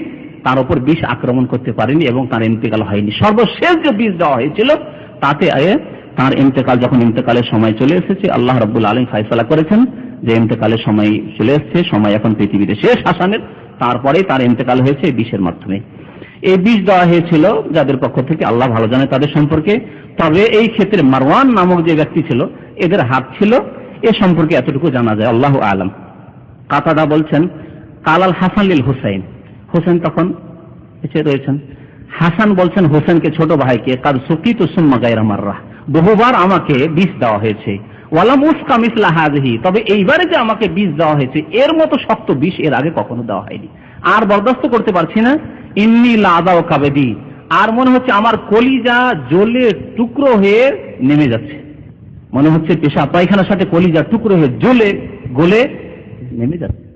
তার উপর বিষ আক্রমণ করতে পারেনি এবং তার ইন্তেকাল হয়নি। সর্বশেষ যে বিষ দেওয়া হয়েছিল তাতে তার ইন্তেকাল, যখন ইন্তেকালের সময় চলে এসেছে, আল্লাহ রাব্বুল আলামিন ফয়সালা করেছেন যে ইন্তেকালের সময় চলে এসেছে, সময় এখন পৃথিবীতে শেষ হাসানের, তারপরে তার ইন্তেকাল হয়েছে এই বিষের মাধ্যমে। এই বিষ দেওয়া হয়েছিল যাদের পক্ষ থেকে, আল্লাহ ভালো জানে তাদের সম্পর্কে। তবে এই ক্ষেত্রে মারওয়ান নামক যে ব্যক্তি ছিল, এদের হাত ছিল, এ সম্পর্কে এতটুকু জানা যায়, আল্লাহু আলাম। কাতাদা বলছেন কালাল হাসান লিল হুসাইন, হোসেন তখন এসে রয়েছেন, হাসান বলছেন হোসেনকে, ছোট ভাইকে, কাদ সুকিতু সুম্মা গায়রা মাররা, বহুবার আমাকে বিষ দেওয়া হয়েছে, ওয়ালাম উসকা মিসলা হাযিহি, তবে এইবারে যে আমাকে বিষ দেওয়া হয়েছে এর মতো শক্ত বিষ এর আগে কখনো দেওয়া হয়নি, আর বরদাস্ত করতে পারছি না। ইন্নী লাযাউ কাবেদি, আর মনে হচ্ছে আমার কলিজা জ্বলে টুকরো হয়ে নেমে যাচ্ছে, মনে হচ্ছে পেশাব পায়খানার সাথে কলিজা টুকরো হয়ে জ্বলে গলে নেমে যাচ্ছে।